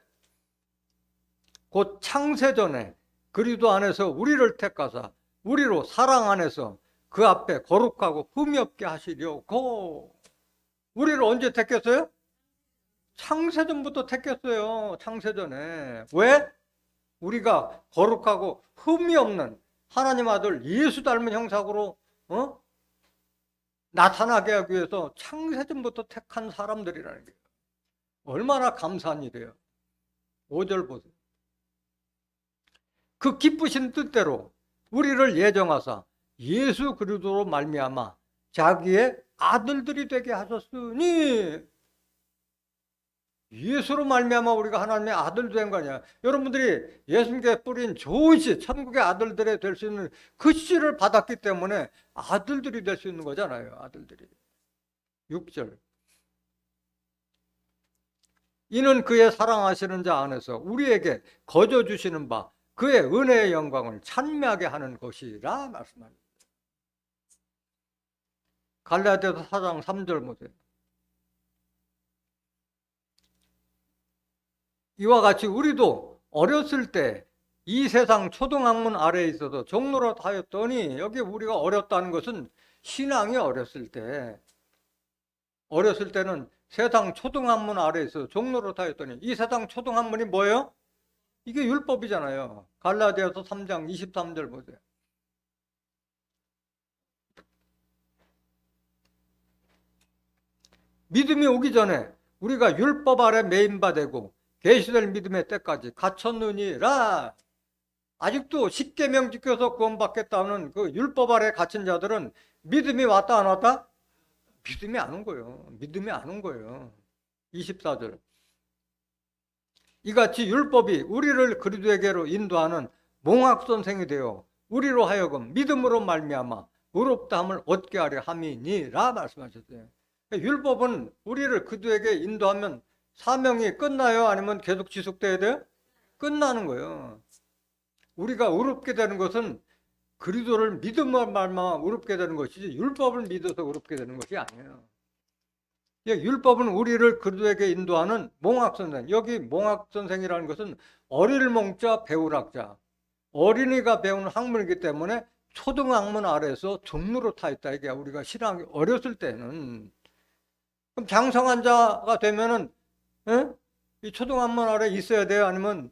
곧 창세전에 그리스도 안에서 우리를 택하사 우리로 사랑 안에서 그 앞에 거룩하고 흠이 없게 하시려고. 우리를 언제 택했어요? 창세전부터 택했어요. 창세전에. 왜? 우리가 거룩하고 흠이 없는 하나님 아들 예수 닮은 형상으로 나타나게 하기 위해서 창세전부터 택한 사람들이라는 거예요. 얼마나 감사한 일이에요. 5절 보세요. 그 기쁘신 뜻대로 우리를 예정하사 예수 그리스도로 말미암아 자기의 아들들이 되게 하셨으니, 예수로 말미암아 우리가 하나님의 아들 된 거 아니야. 여러분들이 예수님께 뿌린 좋은 씨, 천국의 아들들이 될 수 있는 그 씨를 받았기 때문에 아들들이 될 수 있는 거잖아요. 아들들이. 6절. 이는 그의 사랑하시는 자 안에서 우리에게 거저 주시는 바 그의 은혜의 영광을 찬미하게 하는 것이라 말씀합니다. 갈라디아서 4장 3절 보세요. 이와 같이 우리도 어렸을 때 이 세상 초등학문 아래에 있어서 종노릇 하였더니, 여기 우리가 어렸다는 것은 신앙이 어렸을 때는 세상 초등학문 아래에 있어서 종노릇 하였더니, 이 세상 초등학문이 뭐예요? 이게 율법이잖아요. 갈라디아서 3장 23절 보세요. 믿음이 오기 전에 우리가 율법 아래 매인바 되고 계시될 믿음의 때까지 갇혔느니라. 아직도 십계명 지켜서 구원받겠다는 그 율법 아래 갇힌 자들은 믿음이 왔다 안 왔다? 믿음이 안 온 거예요. 믿음이 안 온 거예요. 24절. 이같이 율법이 우리를 그리스도에게로 인도하는 몽학선생이 되어 우리로 하여금 믿음으로 말미암아 의롭다함을 얻게 하려 함이니라 말씀하셨어요. 율법은 우리를 그리스도에게 인도하면 사명이 끝나요? 아니면 계속 지속돼야 돼요? 끝나는 거예요. 우리가 의롭게 되는 것은 그리스도를 믿음으로 말미암아 의롭게 되는 것이지 율법을 믿어서 의롭게 되는 것이 아니에요. 율법은 우리를 그리스도에게 인도하는 몽학선생. 여기 몽학선생이라는 것은 어릴 몽자 배울학자, 어린이가 배우는 학문이기 때문에 초등학문 아래에서 종로로 타 있다. 이게 우리가 신앙이 어렸을 때는. 그럼 장성한 자가 되면은 이 초등학문 아래 있어야 돼요? 아니면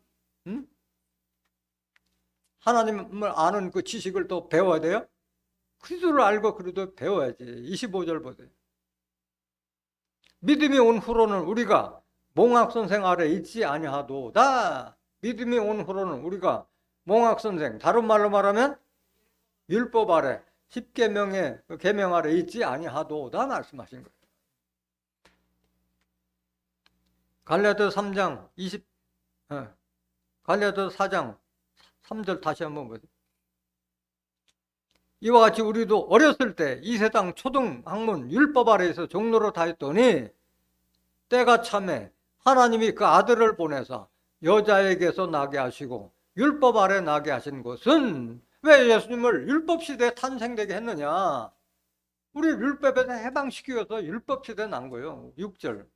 하나님을 아는 그 지식을 또 배워야 돼요? 그리스도를 알고 그래도 배워야지. 25절 보세요. 믿음이 온 후로는 우리가 몽학선생 아래 있지 아니하도다. 믿음이 온 후로는 우리가 몽학선생, 다른 말로 말하면 율법 아래, 십계명의 계명 아래 있지 아니하도다 말씀하신 거예요. 갈라디아서 3장 4장 3절 다시 한번 보세요. 이와 같이 우리도 어렸을 때 이 세상 초등학문 율법 아래에서 종로로 다녔더니 때가 참에 하나님이 그 아들을 보내서 여자에게서 나게 하시고 율법 아래 나게 하신 것은, 왜 예수님을 율법 시대에 탄생되게 했느냐? 우리 율법에서 해방시키기 위해서 율법 시대에 난 거예요. 6절.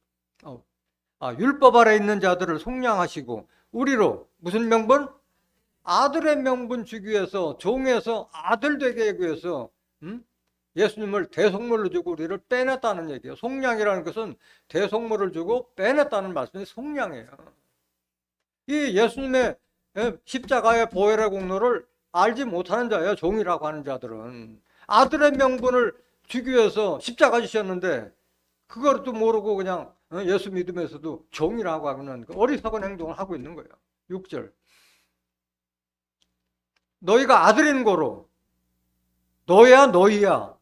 율법 아래 있는 자들을 속량하시고 우리로 무슨 명분? 아들의 명분 주기 위해서, 종에서 아들 되게 하기 위해서 예수님을 대속물로 주고 우리를 빼냈다는 얘기예요. 속량이라는 것은 대속물을 주고 빼냈다는 말씀이 속량이에요. 이 예수님의 십자가의 보혈의 공로를 알지 못하는 자예요. 종이라고 하는 자들은. 아들의 명분을 주기 위해서 십자가 지셨는데 그것도 모르고 그냥 예수 믿으면서도 종이라고 하는 어리석은 행동을 하고 있는 거예요. 6절. 너희가 아들인 거로, 너야 너희야,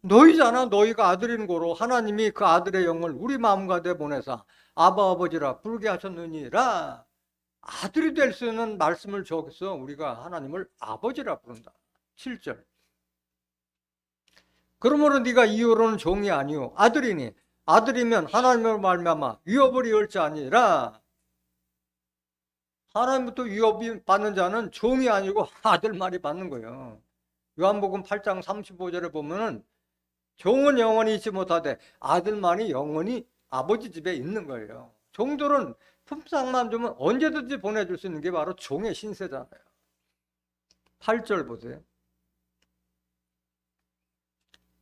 너희잖아. 너희가 아들인 거로 하나님이 그 아들의 영을 우리 마음 가운데 보내사 아바 아버지라 부르게 하셨느니라. 아들이 될 수 있는 말씀을 적어서 우리가 하나님을 아버지라 부른다. 7절. 그러므로 네가 이후로는 종이 아니오 아들이니 아들이면 하나님을 말미암아 위협을 이을 자 아니라. 하나님부터 위협이 받는 자는 종이 아니고 아들 말이 받는 거예요. 요한복음 8장 35절에 보면은 종은 영원히 있지 못하되 아들만이 영원히 아버지 집에 있는 거예요. 종들은 품삯만 주면 언제든지 보내줄 수 있는 게 바로 종의 신세잖아요. 8절 보세요.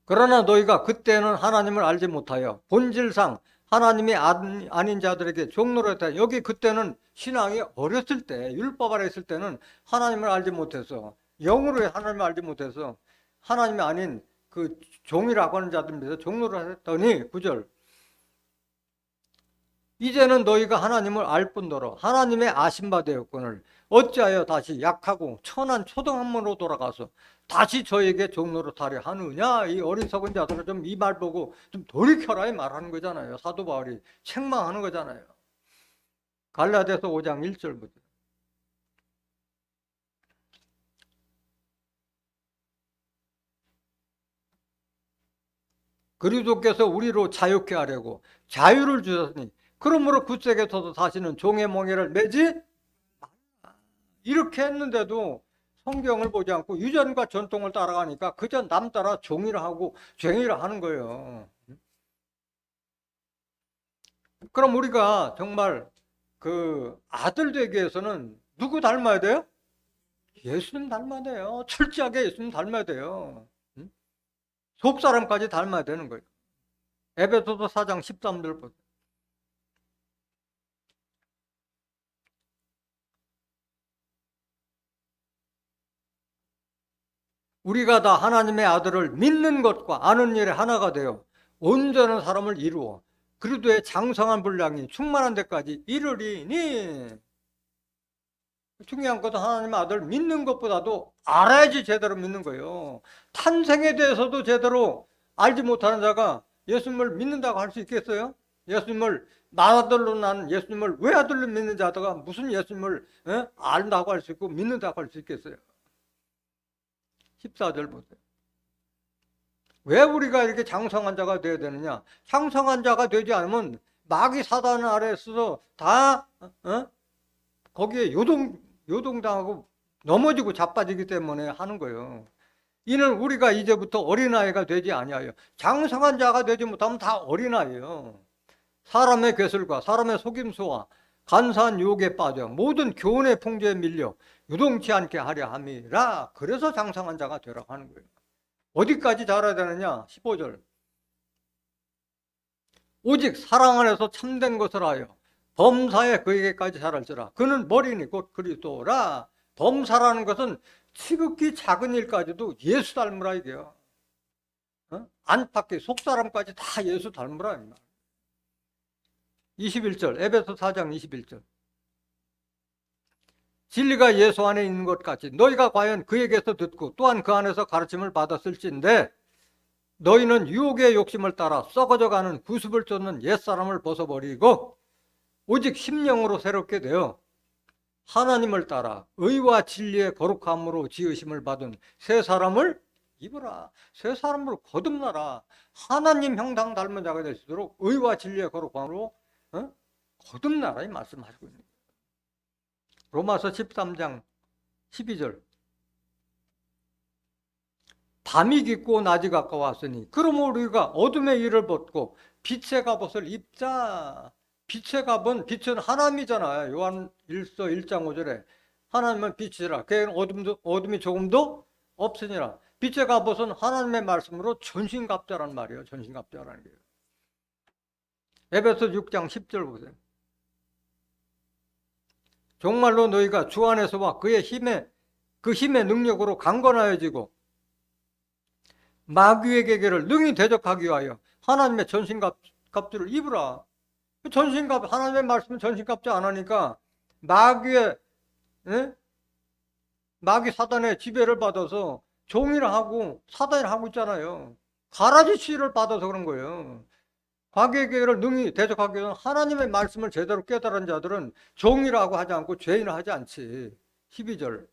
그러나 너희가 그때는 하나님을 알지 못하여 본질상 하나님이 아닌 자들에게 종로로 했다. 여기 그때는 신앙이 어렸을 때, 율법 아래 있을 때는 하나님을 알지 못해서, 영으로 하나님을 알지 못해서 하나님이 아닌 그 종이라고 하는 자들 밑에서 종로를 했더니 9절. 이제는 너희가 하나님을 알 뿐더러 하나님의 아심바 되었거늘 어찌하여 다시 약하고 천한 초등학문으로 돌아가서 다시 저에게 종로를 타려 하느냐. 이 어리석은 자들은 좀 이 말 보고 좀 돌이켜라 이 말하는 거잖아요. 사도 바울이 책망하는 거잖아요. 갈라디아서 5장 1절부터. 그리스도께서 우리로 자유케 하려고 자유를 주셨으니 그러므로 굳세게 서서 다시는 종의 멍에를 매지 이렇게 했는데도 성경을 보지 않고 유전과 전통을 따라가니까 그저 남 따라 종이라 하고 쟁이라 하는 거예요. 그럼 우리가 정말 그 아들 되기 위해서는 누구 닮아야 돼요? 예수님 닮아야 돼요. 철저하게 예수님 닮아야 돼요. 속사람까지 닮아야 되는 거예요. 에베소서 4장 13절 보세요. 우리가 다 하나님의 아들을 믿는 것과 아는 일에 하나가 되어 온전한 사람을 이루어 그리스도의 장성한 분량이 충만한 데까지 이르리니. 중요한 것은 하나님의 아들 믿는 것보다도 알아야지 제대로 믿는 거예요. 탄생에 대해서도 제대로 알지 못하는 자가 예수님을 믿는다고 할 수 있겠어요? 예수님을 아들로 난 예수님을 외아들로 믿는 자가 무슨 예수님을 안다고 할 수 있고 믿는다고 할 수 있겠어요? 14절 보세요. 왜 우리가 이렇게 장성한 자가 되어야 되느냐? 장성한 자가 되지 않으면 마귀 사단 아래에서 다 거기에 요동당하고 넘어지고 자빠지기 때문에 하는 거예요. 이는 우리가 이제부터 어린아이가 되지 아니하여 장성한 자가 되지 못하면 다 어린아이예요. 사람의 괴술과 사람의 속임수와 간사한 유혹에 빠져 모든 교훈의 풍조에 밀려 유동치 않게 하려 함이라. 그래서 장성한 자가 되라고 하는 거예요. 어디까지 자라야 되느냐? 15절. 오직 사랑 안에서 참된 것을 하여 범사에 그에게까지 자랄지라. 그는 머리니 곧 그리스도라. 범사라는 것은 지극히 작은 일까지도 예수 닮으라 이게요. 안팎의 속사람까지 다 예수 닮으라. 21절 에베소 4장 21절. 진리가 예수 안에 있는 것 같이 너희가 과연 그에게서 듣고 또한 그 안에서 가르침을 받았을진데 너희는 유혹의 욕심을 따라 썩어져가는 구습을 쫓는 옛사람을 벗어버리고 오직 심령으로 새롭게 되어 하나님을 따라 의와 진리의 거룩함으로 지으심을 받은 새 사람을 입으라. 새 사람으로 거듭나라. 하나님 형상 닮은 자가 될 수 있도록 의와 진리의 거룩함으로 거듭나라 이 말씀하시고 있는 거예요. 로마서 13장 12절. 밤이 깊고 낮이 가까웠으니 그러므로 우리가 어둠의 일을 벗고 빛의 갑옷을 입자. 빛의 갑은 빛은 하나님이잖아요. 요한 1서 1장 5절에 하나님은 빛이라 그에는 어둠이 조금도 없으니라. 빛의 갑옷은 하나님의 말씀으로 전신갑자란 말이에요. 전신갑자라는 게. 에베소 6장 10절 보세요. 정말로 너희가 주 안에서와 그 힘의 능력으로 강건하여지고 마귀의 계계를 능히 대적하기 위하여 하나님의 전신갑주를 입으라. 하나님의 말씀은 전신갑주 안 하니까 마귀 사단의 지배를 받아서 종이라 하고 사단이라 하고 있잖아요. 가라지 치유를 받아서 그런 거예요. 마귀의 계계를 능히 대적하기 위해서 하나님의 말씀을 제대로 깨달은 자들은 종이라고 하지 않고 죄인을 하지 않지. 12절.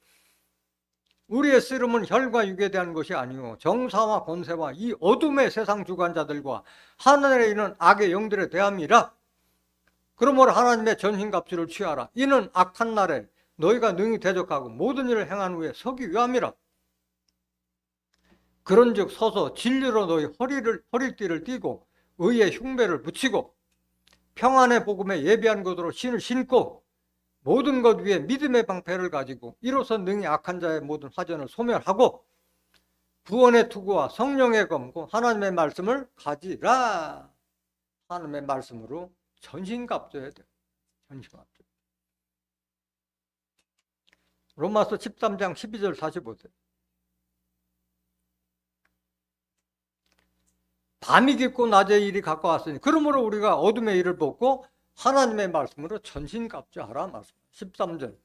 우리의 씨름은 혈과 육에 대한 것이 아니요 정사와 권세와 이 어둠의 세상 주관자들과 하늘에 있는 악의 영들에 대함이라. 그러므로 하나님의 전신갑주를 취하라. 이는 악한 날에 너희가 능히 대적하고 모든 일을 행한 후에 서기 위함이라. 그런즉 서서 진리로 너희 허리띠를 띠고 의의 흉배를 붙이고 평안의 복음에 예비한 것으로 신을 신고 모든 것 위에 믿음의 방패를 가지고 이로써 능히 악한 자의 모든 화전을 소멸하고 구원의 투구와 성령의 검고 하나님의 말씀을 가지라. 하나님의 말씀으로 전신갑주해야 돼요. 전신갑주. 로마서 13장 12절 다시 보세요. 밤이 깊고 낮의 일이 가까웠으니 그러므로 우리가 어둠의 일을 벗고 하나님의 말씀으로 전신갑주하라 말씀. 13절.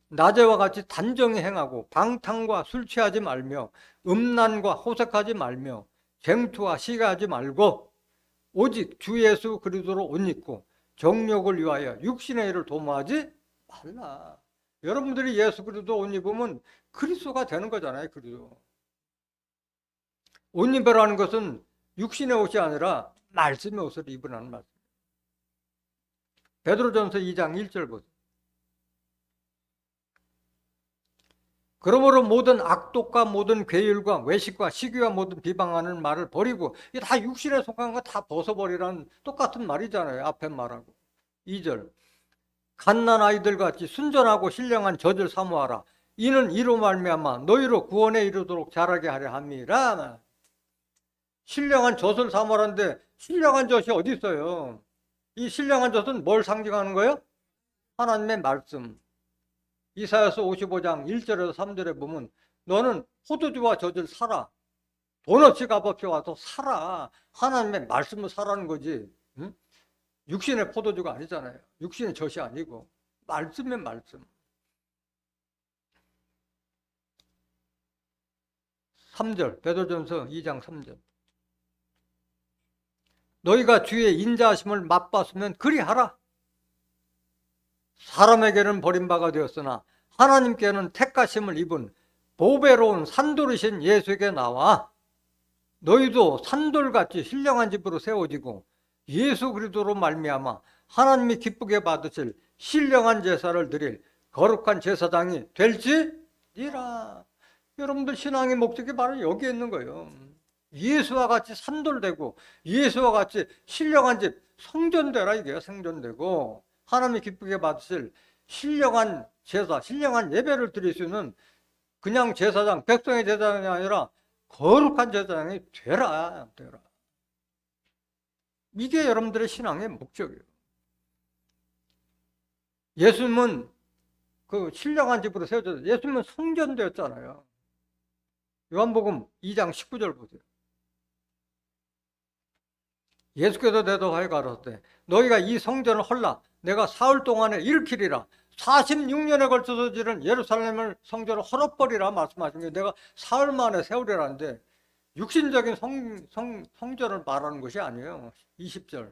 낮에와 같이 단정히 행하고 방탕과 술 취하지 말며 음란과 호색하지 말며 쟁투와 시기하지 말고 오직 주 예수 그리스도로 옷 입고 정욕을 위하여 육신의 일을 도모하지 말라. 여러분들이 예수 그리스도 옷 입으면 그리스도가 되는 거잖아요. 그리스도. 옷 입으라는 것은 육신의 옷이 아니라 말씀의 옷을 입으라는 말씀. 베드로전서 2장 1절 보세요. 그러므로 모든 악독과 모든 괴율과 외식과 시기와 모든 비방하는 말을 버리고 이게 다 육신에 속한 거 다 벗어버리라는 똑같은 말이잖아요. 앞에 말하고. 2절. 갓난 아이들 같이 순전하고 신령한 젖을 사모하라. 이는 이로 말미암아 너희로 구원에 이르도록 자라게 하려 함이라. 신령한 젖을 사모하는데 신령한 젖이 어디 있어요? 이 신령한 젖은 뭘 상징하는 거예요? 하나님의 말씀. 이사야서 55장 1절에서 3절에 보면 너는 포도주와 젖을 사라. 돈 없이 값없이 와서 사라. 하나님의 말씀을 사라는 거지. 응? 육신의 포도주가 아니잖아요. 육신의 젖이 아니고 말씀의 말씀. 3절 베드로전서 2장 3절. 너희가 주의 인자하심을 맛봤으면 그리하라. 사람에게는 버림받아 되었으나 하나님께는 택하심을 입은 보배로운 산돌이신 예수에게 나와 너희도 산돌같이 신령한 집으로 세워지고 예수 그리스도로 말미암아 하나님이 기쁘게 받으실 신령한 제사를 드릴 거룩한 제사장이 될지니라. 여러분들 신앙의 목적이 바로 여기에 있는 거예요. 예수와 같이 산돌되고 예수와 같이 신령한 집 성전되라. 이게 성전되고 하나님이 기쁘게 받으실 신령한 제사, 신령한 예배를 드릴 수 있는 그냥 제사장, 백성의 제사장이 아니라 거룩한 제사장이 되라. 이게 여러분들의 신앙의 목적이에요. 예수님은 그 신령한 집으로 세워졌어요. 예수님은 성전되었잖아요. 요한복음 2장 19절 보세요. 예수께서 대답하여 가로되 너희가 이 성전을 헐라 내가 사흘 동안에 일으키리라. 46년에 걸쳐서 지른 예루살렘을 성전을 헐어버리라 말씀하신 게 내가 사흘 만에 세우리라는데 육신적인 성전을 말하는 것이 아니에요. 20절.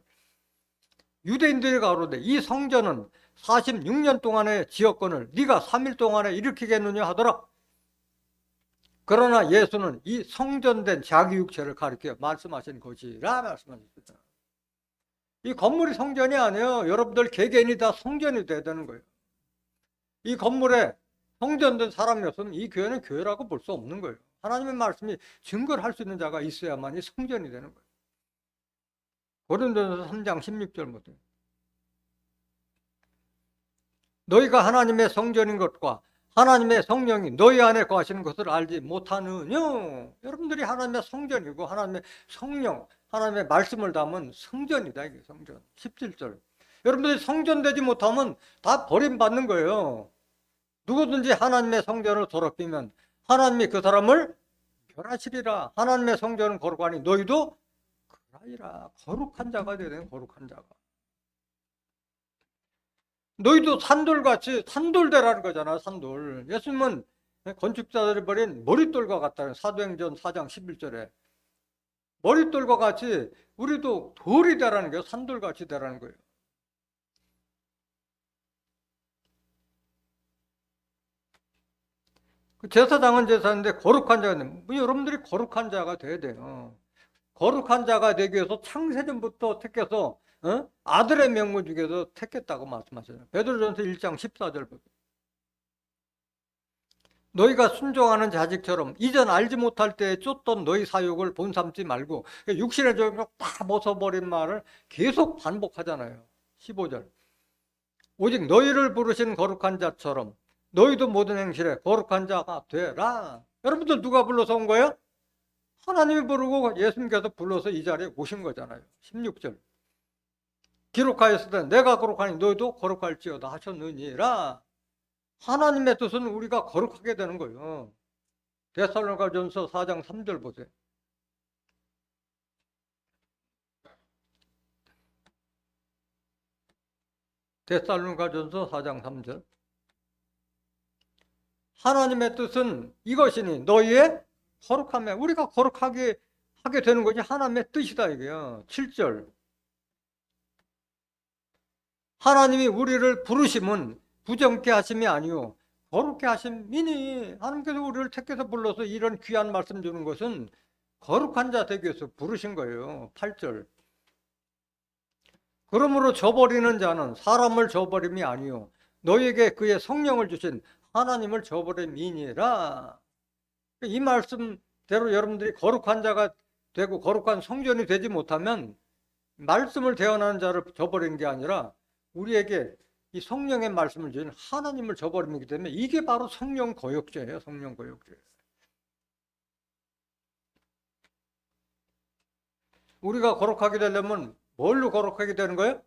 유대인들이 가로되 이 성전은 46년 동안의 지었건을 네가 3일 동안에 일으키겠느냐 하더라. 그러나 예수는 이 성전된 자기 육체를 가리켜 말씀하신 것이라 말씀하셨습니다. 이 건물이 성전이 아니에요. 여러분들 개개인이 다 성전이 돼야 되는 거예요. 이 건물에 성전된 사람이 없으면 이 교회는 교회라고 볼 수 없는 거예요. 하나님의 말씀이 증거를 할 수 있는 자가 있어야만이 성전이 되는 거예요. 고린도전서 3장 16절 보세요. 너희가 하나님의 성전인 것과 하나님의 성령이 너희 안에 거하시는 것을 알지 못하느냐. 여러분들이 하나님의 성전이고 하나님의 성령, 하나님의 말씀을 담은 성전이다. 이게 성전. 17절. 여러분들이 성전되지 못하면 다 버림받는 거예요. 누구든지 하나님의 성전을 더럽히면 하나님이 그 사람을 멸하시리라. 하나님의 성전은 거룩하니 너희도 그러하리라. 거룩한 자가 되야 돼요. 거룩한 자가. 너희도 산돌같이 산돌되라는 거잖아. 산돌. 예수님은 건축자들이 버린 머릿돌과 같다는 사도행전 4장 11절에 머릿돌과 같이 우리도 돌이 되라는 거예요. 산돌같이 되라는 거예요. 제사장은 제사인데 거룩한 자는 여러분들이 거룩한 자가 돼야 돼요. 거룩한 자가 되기 위해서 창세전부터 택해서 아들의 명분 중에서 택했다고 말씀하셨어요. 베드로전서 1장 14절 보세요. 너희가 순종하는 자식처럼 이전 알지 못할 때에 쫓던 너희 사욕을 본삼지 말고, 육신의 종을 다 벗어버린 말을 계속 반복하잖아요. 15절. 오직 너희를 부르신 거룩한 자처럼 너희도 모든 행실에 거룩한 자가 되라. 여러분들 누가 불러서 온 거예요? 하나님이 부르고 예수님께서 불러서 이 자리에 오신 거잖아요. 16절. 기록하였을 때 내가 거룩하니 너희도 거룩할지어다 하셨느니라. 하나님의 뜻은 우리가 거룩하게 되는 거예요. 데살로니가전서 4장 3절 보세요. 데살로니가전서 4장 3절. 하나님의 뜻은 이것이니 너희의 거룩함에, 우리가 거룩하게 하게 되는 것이 하나님의 뜻이다 이게요. 7절. 하나님이 우리를 부르심은 부정케 하심이 아니요 거룩케 하심이니, 하나님께서 우리를 택해서 불러서 이런 귀한 말씀 주는 것은 거룩한 자 되기 위해서 부르신 거예요. 8절. 그러므로 저버리는 자는 사람을 저버림이 아니요 너희에게 그의 성령을 주신 하나님을 저버림이니라. 이 말씀대로 여러분들이 거룩한 자가 되고 거룩한 성전이 되지 못하면 말씀을 대언하는 자를 저버리는 게 아니라 우리에게 이 성령의 말씀을 주신 하나님을 저버리기 때문에 이게 바로 성령 거역죄예요. 성령 거역죄. 우리가 거룩하게 되려면 뭘로 거룩하게 되는 거예요?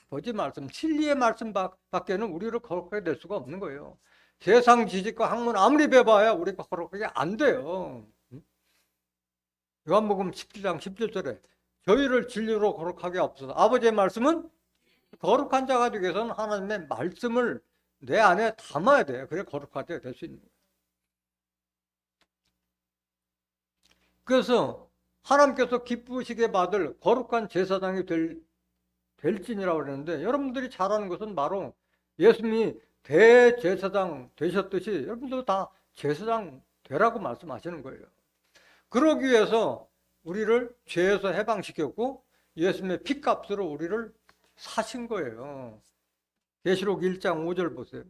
아버지 말씀, 진리의 말씀 밖에는 우리를 거룩하게 될 수가 없는 거예요. 세상 지식과 학문 아무리 배워봐야 우리가 거룩하게 안 돼요. 요한복음 17장 17절에 저희를 진리로 거룩하게 하옵소서. 아버지의 말씀은 거룩한 자가 되기 위해서는 하나님의 말씀을 내 안에 담아야 돼요. 그래 거룩한 자가 될 수 있는 거예요. 그래서 하나님께서 기쁘시게 받을 거룩한 제사장이 될진이라고 그러는데, 여러분들이 잘 아는 것은 바로 예수님이 대제사장 되셨듯이 여러분들도 다 제사장 되라고 말씀하시는 거예요. 그러기 위해서 우리를 죄에서 해방시켰고 예수님의 피값으로 우리를 사신 거예요. 계시록 1장 5절 보세요.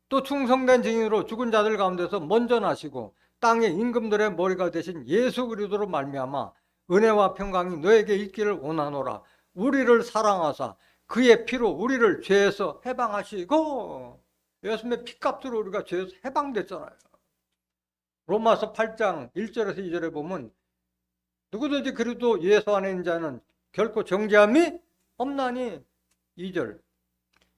또 충성된 증인으로 죽은 자들 가운데서 먼저 나시고 땅의 임금들의 머리가 되신 예수 그리스도로 말미암아 은혜와 평강이 너에게 있기를 원하노라. 우리를 사랑하사 그의 피로 우리를 죄에서 해방하시고, 예수님의 피값으로 우리가 죄에서 해방됐잖아요. 로마서 8장 1절에서 2절에 보면 누구든지 그리스도 예수 안에 있는 자는 결코 정죄함이 없나니, 2절.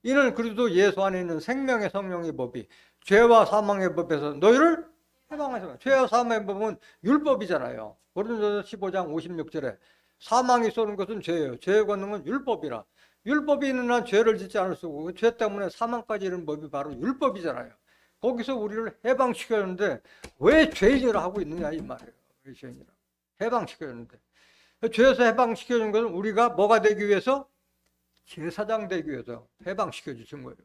이는 그리스도 예수 안에 있는 생명의 성령의 법이 죄와 사망의 법에서 너희를 해방하시고, 죄와 사망의 법은 율법이잖아요. 고린도서 15장 56절에 사망이 쏘는 것은 죄예요. 죄의 권능은 율법이라. 율법이 있는 한 죄를 짓지 않을 수 없고, 죄 때문에 사망까지 이르는 법이 바로 율법이잖아요. 거기서 우리를 해방시켰는데 왜 죄인이라 하고 있느냐 이 말이에요. 왜 죄인이라 해방시켰는데, 죄에서 해방시켜준 것은 우리가 뭐가 되기 위해서? 제사장 되기 위해서 해방시켜 주신 거예요.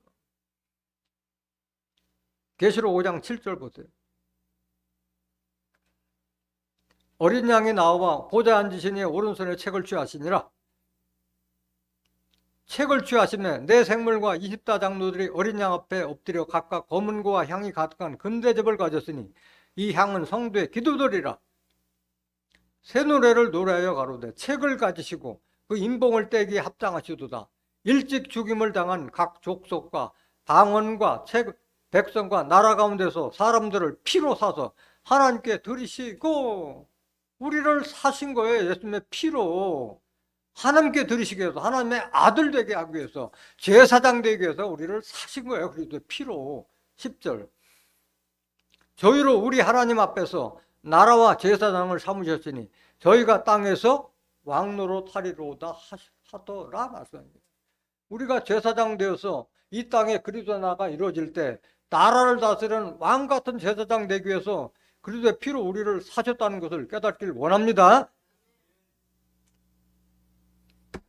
계시록 5장 7절 보세요. 어린 양이 나와 보좌 앉으시니 오른손에 책을 취하시니라. 책을 취하시며 내 생물과 20다 장로들이 어린 양 앞에 엎드려 각각 검은고와 향이 가득한 금대접을 가졌으니 이 향은 성도의 기도들이라. 새 노래를 노래하여 가로되 책을 가지시고 그 인봉을 떼기에 합장하시도다. 일찍 죽임을 당한 각 족속과 방언과 백성과 나라 가운데서 사람들을 피로 사서 하나님께 드리시고, 우리를 사신 거예요. 예수님의 피로 하나님께 드리시기 위해서, 하나님의 아들 되게 하기 위해서, 제사장 되기 위해서 우리를 사신 거예요. 그리스도의 피로. 10절. 저희로 우리 하나님 앞에서 나라와 제사장을 삼으셨으니 저희가 땅에서 왕노로 타리로다 하더라 말씀입니다. 우리가 제사장 되어서 이 땅에 그리스도의 나라가 이루어질 때 나라를 다스리는 왕 같은 제사장 되기 위해서 그리스도의 피로 우리를 사셨다는 것을 깨닫길 원합니다.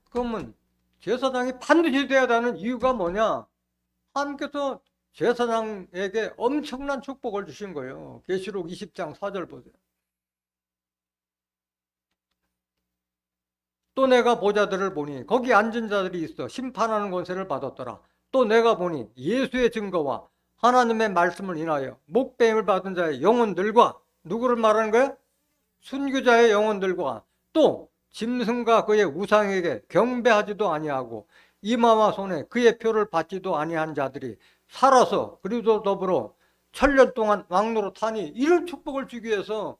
그러면 제사장이 반드시 돼야 되는 이유가 뭐냐? 하나님께서 제사장에게 엄청난 축복을 주신 거예요. 계시록 20장 4절 보세요. 또 내가 보좌들을 보니 거기 앉은 자들이 있어 심판하는 권세를 받았더라. 또 내가 보니 예수의 증거와 하나님의 말씀을 인하여 목배임을 받은 자의 영혼들과, 누구를 말하는 거야? 순교자의 영혼들과, 또 짐승과 그의 우상에게 경배하지도 아니하고 이마와 손에 그의 표를 받지도 아니한 자들이 살아서 그리고 더불어 천년 동안 왕노릇하니, 이런 축복을 주기 위해서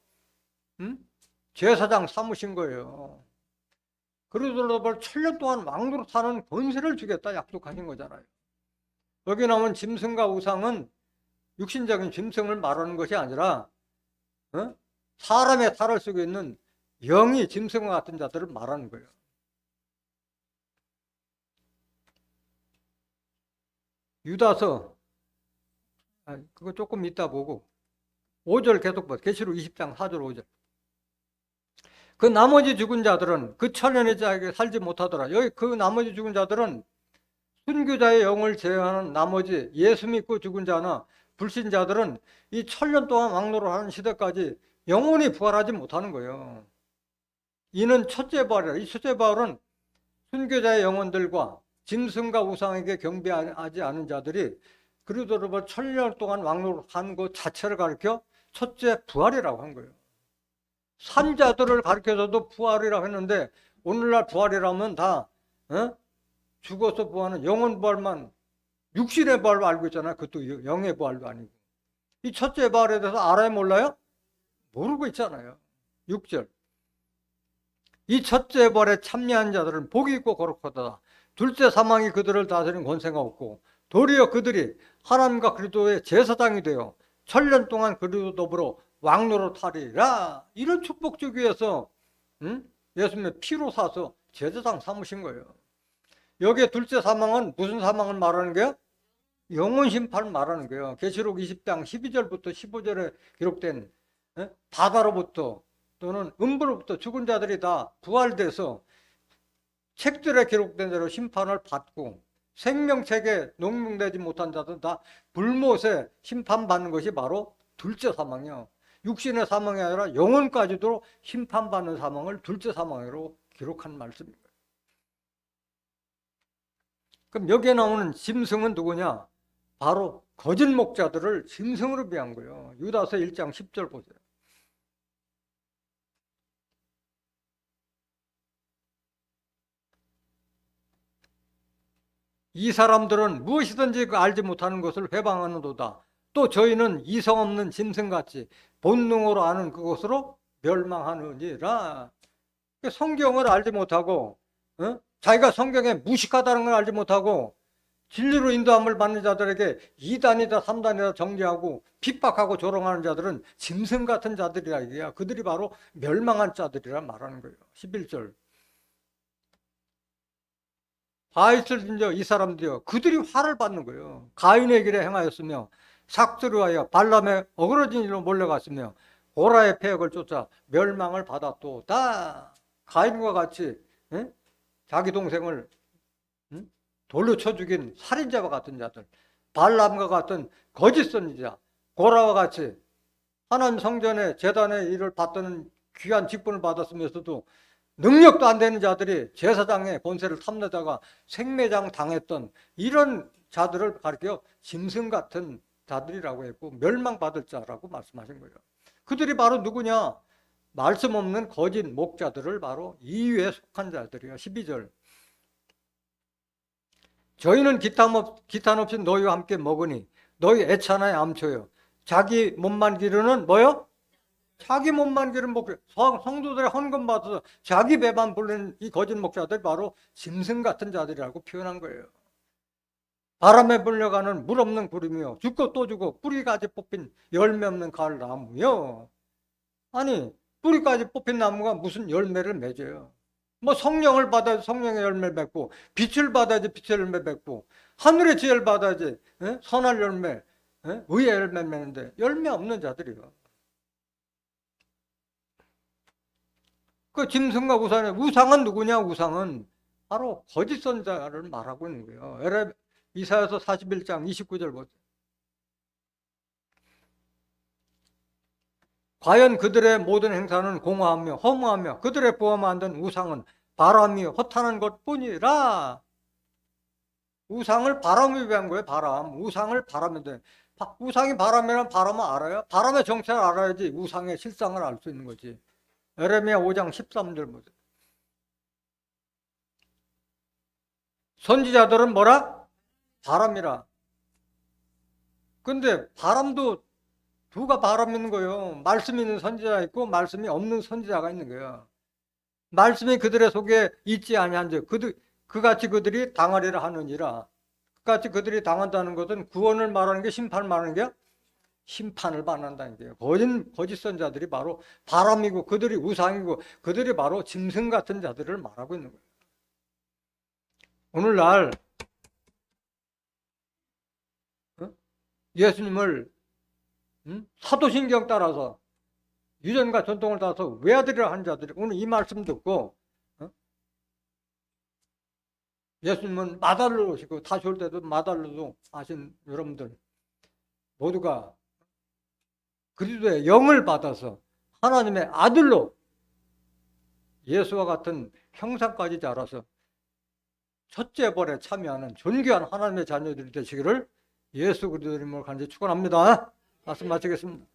제사장 삼으신 거예요. 그리고 더불어 천년 동안 왕노릇하는 권세를 주겠다 약속하신 거잖아요. 여기 나온 짐승과 우상은 육신적인 짐승을 말하는 것이 아니라 사람의 탈을 쓰고 있는 영이 짐승과 같은 자들을 말하는 거예요. 유다서, 그거 조금 이따 보고 5절 계속 봐. 계시록 20장 4절 5절. 그 나머지 죽은 자들은 그 천년의 자에게 살지 못하더라. 여기 그 나머지 죽은 자들은 순교자의 영을 제외하는 나머지 예수 믿고 죽은 자나 불신자들은 이 천년 동안 왕노를 하는 시대까지 영원히 부활하지 못하는 거예요. 이는 첫째 부활이라. 이 첫째 부활은 순교자의 영혼들과 짐승과 우상에게 경배하지 않은 자들이 그리고 천년 동안 왕노릇한 것 자체를 가리켜 첫째 부활이라고 한 거예요. 산자들을 가리켜서도 부활이라고 했는데, 오늘날 부활이라면 다 죽어서 부활하는 영혼 부활만, 육신의 부활로 알고 있잖아요. 그것도 영의 부활도 아니고. 이 첫째 부활에 대해서 알아요, 몰라요? 모르고 있잖아요. 6절. 이 첫째 부활에 참여한 자들은 복이 있고 거룩하다. 둘째 사망이 그들을 다스리는 권세가 없고 도리어 그들이 하나님과 그리스도의 제사장이 되어 천년 동안 그리스도 더불어 왕노릇하리라. 이런 축복 주기 위해서 예수님의 피로 사서 제사장 삼으신 거예요. 여기에 둘째 사망은 무슨 사망을 말하는 거예요? 영원 심판을 말하는 거예요. 계시록 20장 12절부터 15절에 기록된 바다로부터 또는 음부로부터 죽은 자들이 다 부활돼서 책들에 기록된 대로 심판을 받고, 생명책에 녹록되지 못한 자들은 다 불못에 심판받는 것이 바로 둘째 사망이에요. 육신의 사망이 아니라 영혼까지도 심판받는 사망을 둘째 사망으로 기록한 말씀입니다. 그럼 여기에 나오는 짐승은 누구냐? 바로 거짓 목자들을 짐승으로 비한 거예요. 유다서 1장 10절 보세요. 이 사람들은 무엇이든지 알지 못하는 것을 회방하는도다. 또 저희는 이성 없는 짐승같이 본능으로 아는 그것으로 멸망하느니라. 성경을 알지 못하고 자기가 성경에 무식하다는 걸 알지 못하고 진리로 인도함을 받는 자들에게 2단이다 3단이다 정죄하고 핍박하고 조롱하는 자들은 짐승 같은 자들이라. 이게야. 그들이 바로 멸망한 자들이라 말하는 거예요. 11절. 바이슬진저 이 사람들이요, 그들이 화를 받는 거예요. 가인의 길에 행하였으며 삭스를 하여 발람의 어그러진 일로 몰려갔으며 고라의 폐역을 쫓아 멸망을 받았도다. 가인과 같이 자기 동생을 돌로 쳐 죽인 살인자와 같은 자들, 발람과 같은 거짓 선지자, 고라와 같이 하나님 성전의 제단의 일을 받던 귀한 직분을 받았으면서도 능력도 안 되는 자들이 제사장의 권세를 탐내다가 생매장 당했던 이런 자들을 가리켜 짐승 같은 자들이라고 했고 멸망받을 자라고 말씀하신 거예요. 그들이 바로 누구냐? 말씀 없는 거짓 목자들을 바로 이유에 속한 자들이에요. 12절. 저희는 기탄 없이 너희와 함께 먹으니 너희 애찬하에 암초요. 자기 몸만 기르는 뭐요? 자기 몸만 기른 목자, 성도들의 헌금 받아서 자기 배만 불리는 이 거짓 목자들 바로 짐승 같은 자들이라고 표현한 거예요. 바람에 불려가는 물 없는 구름이요, 죽고 또 죽고 뿌리까지 뽑힌 열매 없는 가을 나무요. 아니, 뿌리까지 뽑힌 나무가 무슨 열매를 맺어요? 뭐 성령을 받아야지 성령의 열매를 맺고, 빛을 받아야지 빛의 열매 맺고, 하늘의 지혜를 받아야지 선할 열매, 의의 열매 맺는데 열매 없는 자들이요. 그 짐승과 우상은 누구냐? 우상은 바로 거짓 선자를 말하고 있는 거예요. 이사야서 41장 29절 보세요. 과연 그들의 모든 행사는 공허하며 허무하며 그들의 부하 만든 우상은 바람이요 허탄한 것뿐이라. 우상을 바람이 위한 거예요. 바람. 우상을 바람인데 우상이 바람이란 바람을 알아요? 바람의 정체를 알아야지 우상의 실상을 알 수 있는 거지. 에레미야 5장 13절 보세요. 선지자들은 뭐라? 바람이라. 근데 바람도 두가 바람 있는 거예요. 말씀 있는 선지자가 있고 말씀이 없는 선지자가 있는 거예요. 말씀이 그들의 속에 있지 아니한즉 그같이 그들이 당하리라 하느니라. 그같이 그들이 당한다는 것은 구원을 말하는 게 심판을 말하는 게 심판을 말한다는 거예요. 거짓 선자들이 바로 바람이고 그들이 우상이고 그들이 바로 짐승 같은 자들을 말하고 있는 거예요. 오늘날 예수님을 사도신경 따라서 유전과 전통을 따라서 외아들이라 하는 자들이 오늘 이 말씀 듣고 예수님은 마달로 오시고 다시 올 때도 마달로도 아신 여러분들 모두가 그리스도의 영을 받아서 하나님의 아들로 예수와 같은 형상까지 자라서 첫째 벌에 참여하는 존귀한 하나님의 자녀들이 되시기를 예수 그리스도 이름으로 간절히 축원합니다. 말씀 마치겠습니다.